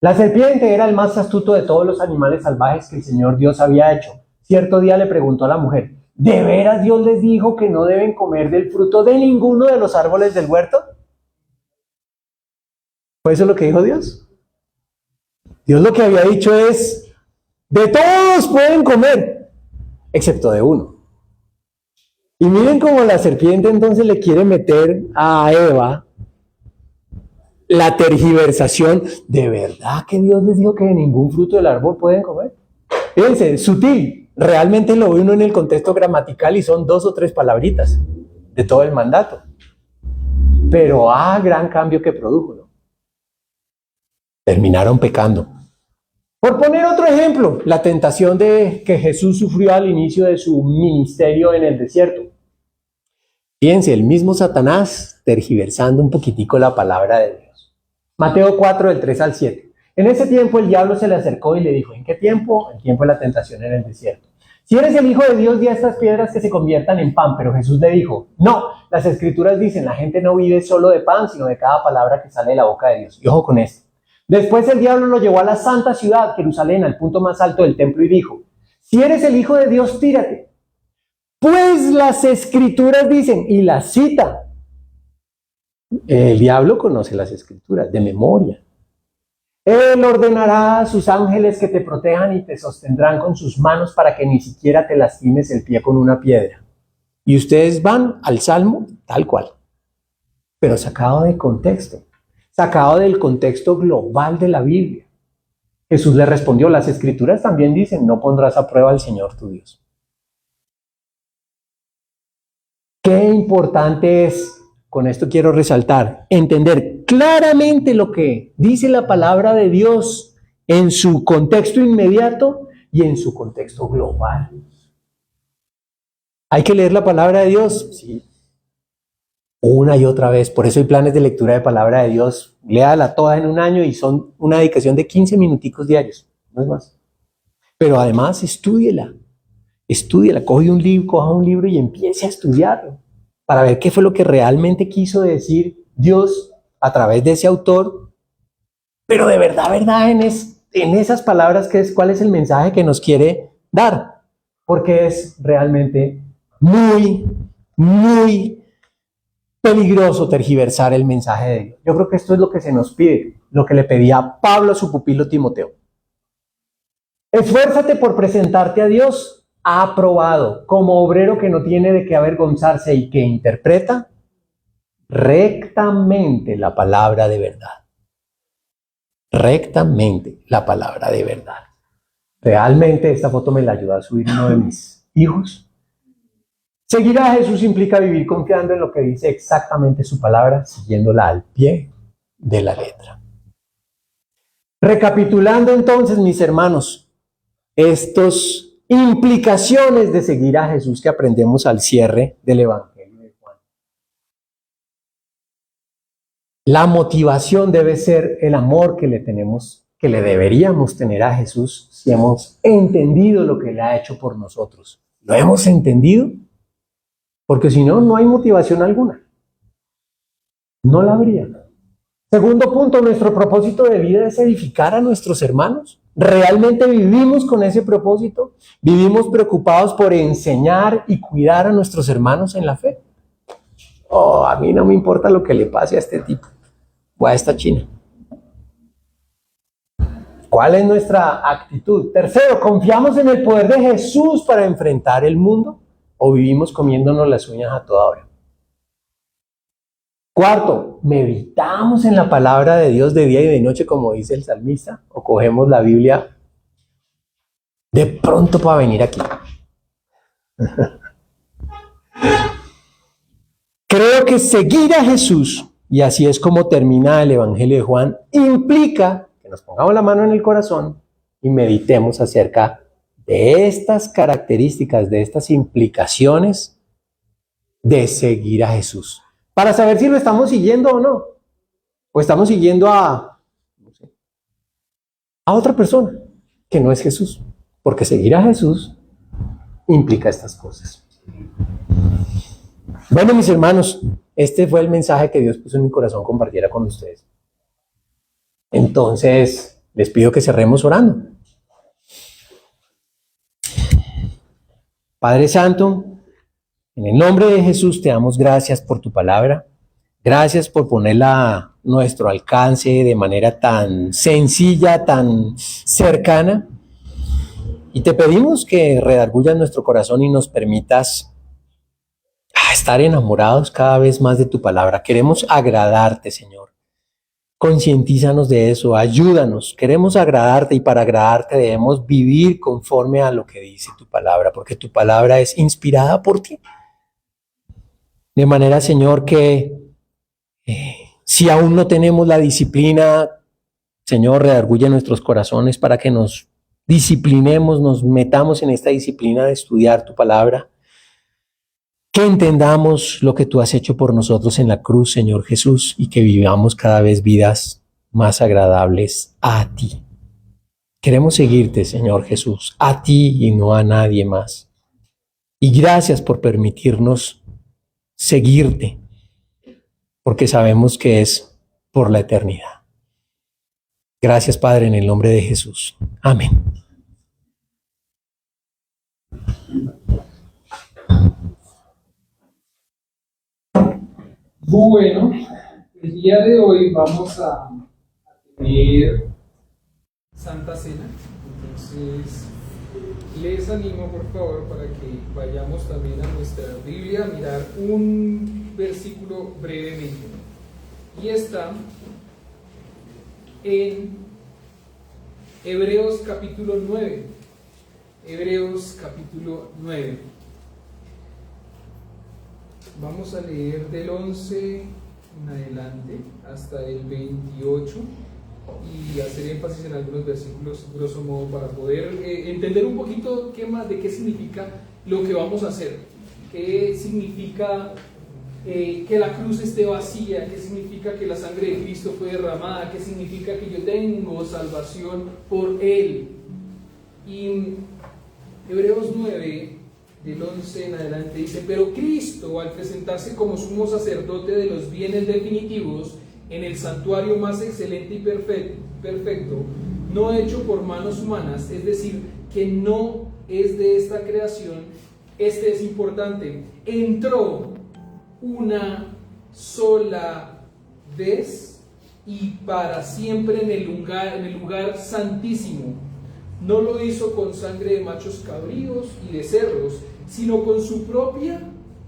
La serpiente era el más astuto de todos los animales salvajes que el Señor Dios había hecho. Cierto día le preguntó a la mujer, ¿de veras Dios les dijo que no deben comer del fruto de ninguno de los árboles del huerto? ¿Fue eso lo que dijo Dios? Dios lo que había dicho es, de todos pueden comer, excepto de uno. Y miren cómo la serpiente entonces le quiere meter a Eva la tergiversación. ¿De verdad que Dios les dijo que de ningún fruto del árbol pueden comer? Fíjense, sutil. Realmente lo ve uno en el contexto gramatical y son 2 o 3 palabritas de todo el mandato. Pero gran cambio que produjo, ¿no? Terminaron pecando. Por poner otro ejemplo, la tentación que Jesús sufrió al inicio de su ministerio en el desierto. Fíjense, el mismo Satanás tergiversando un poquitico la palabra de Dios. Mateo 4, del 3 al 7. En ese tiempo el diablo se le acercó y le dijo, ¿en qué tiempo? El tiempo de la tentación en el desierto. Si eres el Hijo de Dios, di a estas piedras que se conviertan en pan. Pero Jesús le dijo, no, las Escrituras dicen, la gente no vive solo de pan, sino de cada palabra que sale de la boca de Dios. Y ojo con esto. Después el diablo lo llevó a la santa ciudad, Jerusalén, al punto más alto del templo y dijo, si eres el Hijo de Dios, tírate. Pues las Escrituras dicen, y las cita. El diablo conoce las Escrituras de memoria. Él ordenará a sus ángeles que te protejan y te sostendrán con sus manos para que ni siquiera te lastimes el pie con una piedra. Y ustedes van al Salmo tal cual, pero sacado de contexto, sacado del contexto global de la Biblia. Jesús le respondió, las Escrituras también dicen, no pondrás a prueba al Señor tu Dios. Qué importante es, con esto quiero resaltar, entender claramente lo que dice la palabra de Dios en su contexto inmediato y en su contexto global. ¿Hay que leer la palabra de Dios? Sí. Una y otra vez. Por eso hay planes de lectura de palabra de Dios. Léala toda en un año y son una dedicación de 15 minuticos diarios. No es más. Pero además, estúdiela. Coja un libro y empiece a estudiarlo para ver qué fue lo que realmente quiso decir Dios a través de ese autor, pero de verdad en esas palabras, ¿cuál es el mensaje que nos quiere dar? Porque es realmente muy, muy peligroso tergiversar el mensaje de Dios. Yo creo que esto es lo que se nos pide, lo que le pedía Pablo a su pupilo Timoteo. Esfuérzate por presentarte a Dios aprobado, como obrero que no tiene de qué avergonzarse y que interpreta rectamente la palabra de verdad. Rectamente la palabra de verdad. Realmente esta foto me la ayuda a subir uno de mis hijos. Seguir a Jesús implica vivir confiando en lo que dice exactamente su palabra, siguiéndola al pie de la letra. Recapitulando entonces, mis hermanos, estos implicaciones de seguir a Jesús que aprendemos al cierre del Evangelio de Juan. La motivación debe ser el amor que le deberíamos tener a Jesús si hemos entendido lo que Él ha hecho por nosotros. ¿Lo hemos entendido? Porque si no, no hay motivación alguna. No la habría. Segundo punto, nuestro propósito de vida es edificar a nuestros hermanos. ¿Realmente vivimos con ese propósito? ¿Vivimos preocupados por enseñar y cuidar a nuestros hermanos en la fe? A mí no me importa lo que le pase a este tipo o a esta china. ¿Cuál es nuestra actitud? Tercero, ¿confiamos en el poder de Jesús para enfrentar el mundo o vivimos comiéndonos las uñas a toda hora? Cuarto, ¿meditamos en la palabra de Dios de día y de noche como dice el salmista? ¿O cogemos la Biblia de pronto para venir aquí? Creo que seguir a Jesús, y así es como termina el Evangelio de Juan, implica que nos pongamos la mano en el corazón y meditemos acerca de estas características, de estas implicaciones de seguir a Jesús. Para saber si lo estamos siguiendo o no. O estamos siguiendo a otra persona que no es Jesús. Porque seguir a Jesús implica estas cosas. Bueno, mis hermanos, este fue el mensaje que Dios puso en mi corazón compartiera con ustedes. Entonces, les pido que cerremos orando. Padre Santo, en el nombre de Jesús te damos gracias por tu palabra. Gracias por ponerla a nuestro alcance de manera tan sencilla, tan cercana. Y te pedimos que redargullas nuestro corazón y nos permitas estar enamorados cada vez más de tu palabra. Queremos agradarte, Señor. Concientízanos de eso, ayúdanos. Queremos agradarte y para agradarte debemos vivir conforme a lo que dice tu palabra, porque tu palabra es inspirada por ti. De manera, Señor, que si aún no tenemos la disciplina, Señor, redarguye nuestros corazones para que nos disciplinemos, nos metamos en esta disciplina de estudiar tu palabra. Que entendamos lo que tú has hecho por nosotros en la cruz, Señor Jesús, y que vivamos cada vez vidas más agradables a ti. Queremos seguirte, Señor Jesús, a ti y no a nadie más. Y gracias por permitirnos seguirte, porque sabemos que es por la eternidad. Gracias, Padre, en el nombre de Jesús. Amén. Bueno, el día de hoy vamos a tener Santa Cena. Entonces, les animo por favor para que vayamos también a nuestra Biblia a mirar un versículo brevemente. Y está en Hebreos capítulo 9. Hebreos capítulo 9. Vamos a leer del 11 en adelante hasta el 28 y hacer énfasis en algunos versículos, grosso modo, para poder entender un poquito de qué significa lo que vamos a hacer, qué significa que la cruz esté vacía, qué significa que la sangre de Cristo fue derramada, qué significa que yo tengo salvación por Él. Y Hebreos 9, del 11 en adelante dice: pero Cristo, al presentarse como sumo sacerdote de los bienes definitivos en el santuario más excelente y perfecto, no hecho por manos humanas, es decir, que no es de esta creación, este es importante, entró una sola vez y para siempre en el lugar santísimo. No lo hizo con sangre de machos cabríos y de cerdos, sino con su propia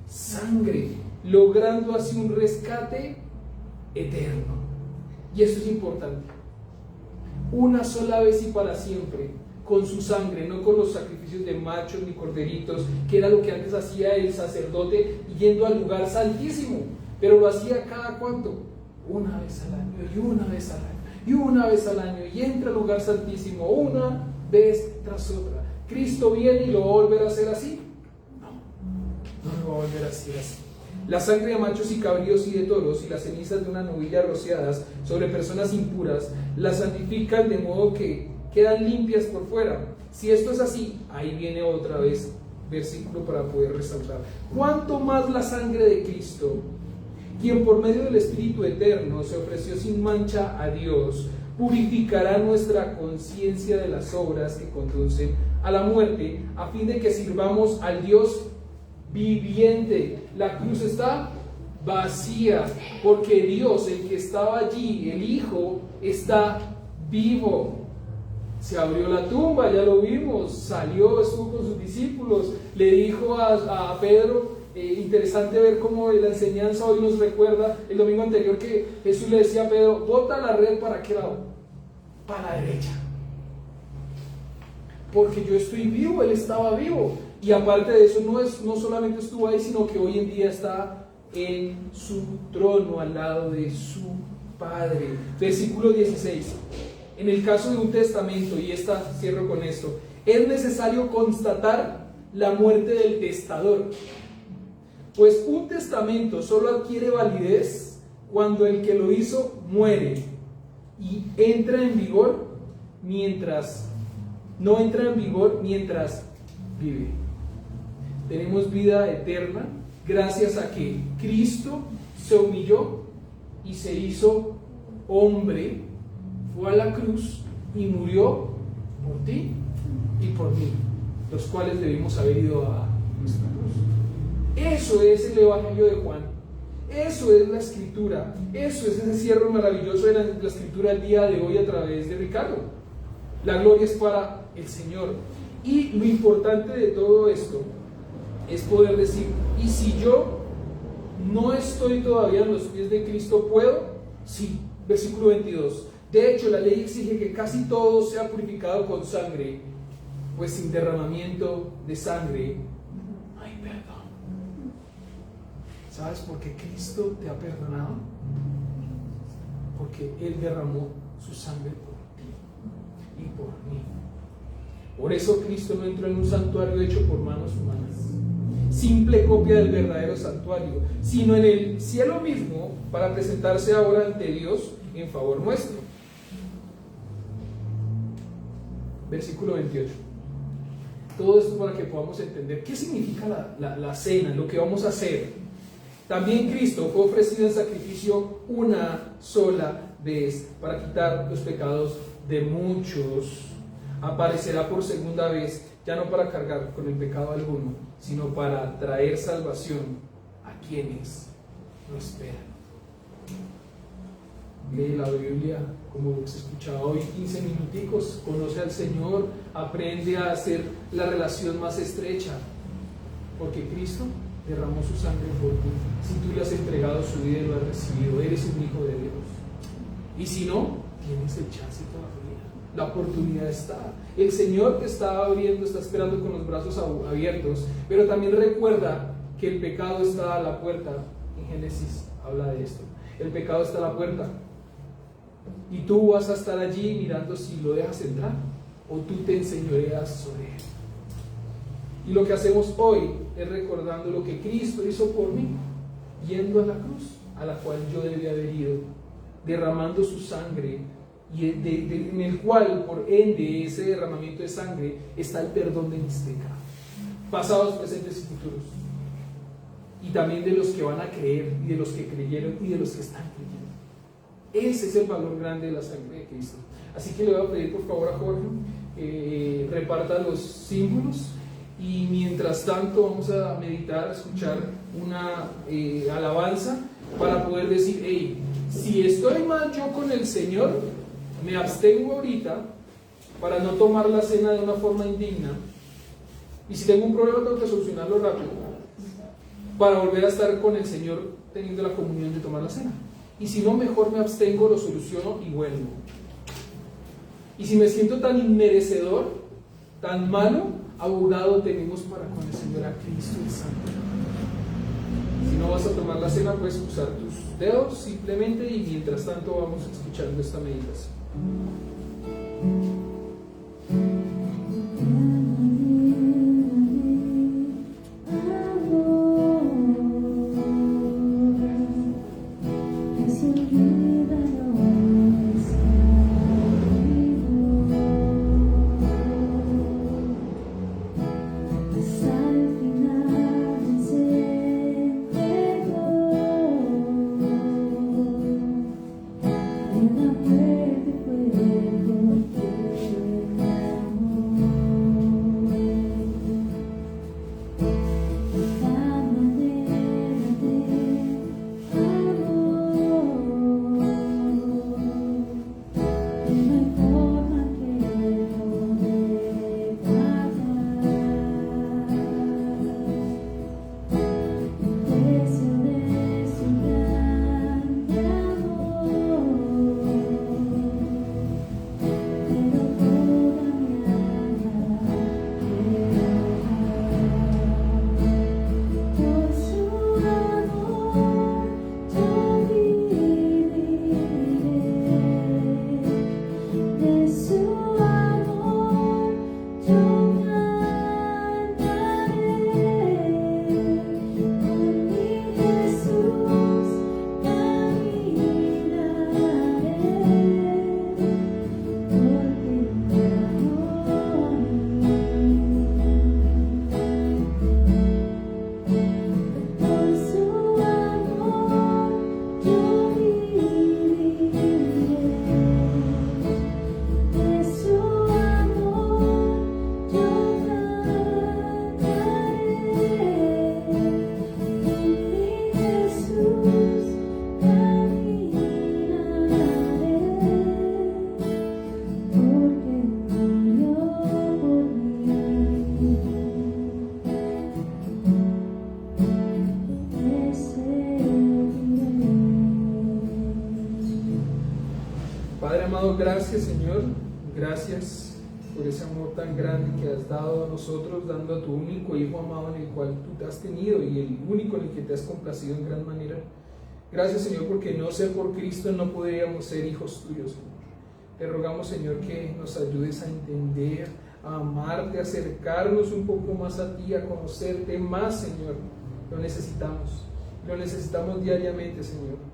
sangre, logrando así un rescate eterno. Y esto es importante. Una sola vez y para siempre, con su sangre, no con los sacrificios de machos ni corderitos, que era lo que antes hacía el sacerdote yendo al lugar santísimo. Pero lo hacía cada cuánto, una vez al año, y una vez al año, y una vez al año, y entra al lugar santísimo una vez tras otra. ¿Cristo viene y lo va a volver a hacer así? No lo va a volver a hacer así. La sangre de machos y cabríos y de toros y las cenizas de una novilla rociadas sobre personas impuras las santifican de modo que quedan limpias por fuera. Si esto es así, ahí viene otra vez versículo para poder resaltar. ¿Cuánto más la sangre de Cristo, quien por medio del Espíritu Eterno se ofreció sin mancha a Dios, purificará nuestra conciencia de las obras que conducen a la muerte, a fin de que sirvamos al Dios viviente? La cruz está vacía, porque Dios, el que estaba allí, el Hijo, está vivo. Se abrió la tumba, ya lo vimos, salió, estuvo con sus discípulos, le dijo a Pedro, interesante ver cómo la enseñanza hoy nos recuerda el domingo anterior que Jesús le decía a Pedro, bota la red ¿para qué lado? Para la derecha. Porque yo estoy vivo, él estaba vivo. Y aparte de eso, no solamente estuvo ahí, sino que hoy en día está en su trono al lado de su Padre. Versículo 16. En el caso de un testamento, y cierro con esto, es necesario constatar la muerte del testador. Pues un testamento solo adquiere validez cuando el que lo hizo muere y entra en vigor no entra en vigor mientras vive. Tenemos vida eterna gracias a que Cristo se humilló y se hizo hombre, fue a la cruz y murió por ti y por mí, los cuales debimos haber ido a nuestra cruz. Eso es el Evangelio de Juan, eso es la Escritura, eso es ese cierre maravilloso de la Escritura el día de hoy a través de Ricardo. La gloria es para el Señor. Y lo importante de todo esto es poder decir, y si yo no estoy todavía en los pies de Cristo, ¿puedo? Sí. Versículo 22. De hecho, la ley exige que casi todo sea purificado con sangre, pues sin derramamiento de sangre no hay perdón. ¿Sabes por qué Cristo te ha perdonado? Porque Él derramó su sangre por ti y por mí. Por eso Cristo no entró en un santuario hecho por manos humanas, simple copia del verdadero santuario, sino en el cielo mismo para presentarse ahora ante Dios en favor nuestro. Versículo 28. Todo esto para que podamos entender qué significa la cena, lo que vamos a hacer. También Cristo fue ofrecido en sacrificio una sola vez para quitar los pecados de muchos. Aparecerá por segunda vez, ya no para cargar con el pecado alguno, sino para traer salvación a quienes lo esperan. Lee la Biblia, como se escuchaba hoy, 15 minuticos, conoce al Señor, aprende a hacer la relación más estrecha, porque Cristo derramó su sangre por ti. Si tú le has entregado su vida y lo has recibido, eres un hijo de Dios. Y si no, tienes el chance todavía. La oportunidad está. El Señor te está abriendo, está esperando con los brazos abiertos, pero también recuerda que el pecado está a la puerta. En Génesis habla de esto. El pecado está a la puerta. Y tú vas a estar allí mirando si lo dejas entrar o tú te enseñoreas sobre él. Y lo que hacemos hoy es recordando lo que Cristo hizo por mí, yendo a la cruz, a la cual yo debía haber ido, derramando su sangre, y en el cual, por ende, ese derramamiento de sangre, está el perdón de mis pecados, pasados, presentes y futuros, y también de los que van a creer, y de los que creyeron, y de los que están creyendo. Ese es el valor grande de la sangre de Cristo. Así que le voy a pedir por favor a Jorge que reparta los símbolos, y mientras tanto vamos a meditar, a escuchar una alabanza para poder decir, hey, si estoy mal yo con el Señor, me abstengo ahorita para no tomar la cena de una forma indigna, y si tengo un problema tengo que solucionarlo rápido para volver a estar con el Señor teniendo la comunión de tomar la cena. Y si no, mejor me abstengo, lo soluciono y vuelvo. Y si me siento tan inmerecedor, tan malo, abogado tenemos para con el Señor a Cristo el Santo. Si no vas a tomar la cena, puedes usar tus dedos simplemente, y mientras tanto vamos escuchando esta meditación. En la muerte fue Padre amado, gracias, Señor, gracias por ese amor tan grande que has dado a nosotros, dando a tu único Hijo amado en el cual tú te has tenido y el único en el que te has complacido en gran manera. Gracias, Señor, porque no ser por Cristo no podríamos ser hijos tuyos, Señor. Te rogamos, Señor, que nos ayudes a entender, a amarte, a acercarnos un poco más a ti, a conocerte más, Señor. Lo necesitamos diariamente, Señor.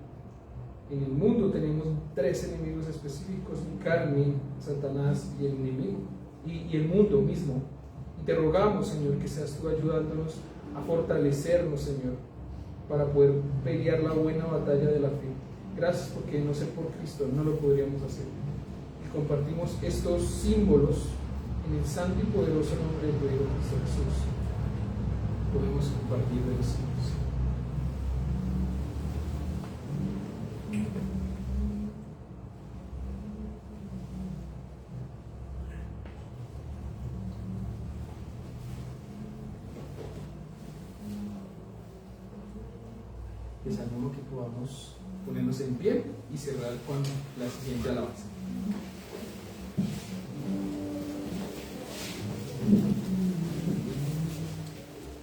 En el mundo tenemos 3 enemigos específicos: mi carne, Satanás y el enemigo, y el mundo mismo. Y te rogamos, Señor, que seas tú ayudándonos a fortalecernos, Señor, para poder pelear la buena batalla de la fe. Gracias, porque no ser por Cristo no lo podríamos hacer. Y compartimos estos símbolos en el santo y poderoso nombre del Rey Cristo Jesús. Podemos compartir de los símbolos. Les animo que podamos ponernos en pie y cerrar con la siguiente alabanza.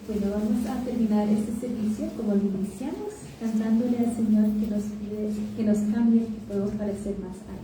Bueno, vamos a terminar este servicio como lo iniciamos, cantándole al Señor que nos pide que nos cambie, que podamos parecer más a Él.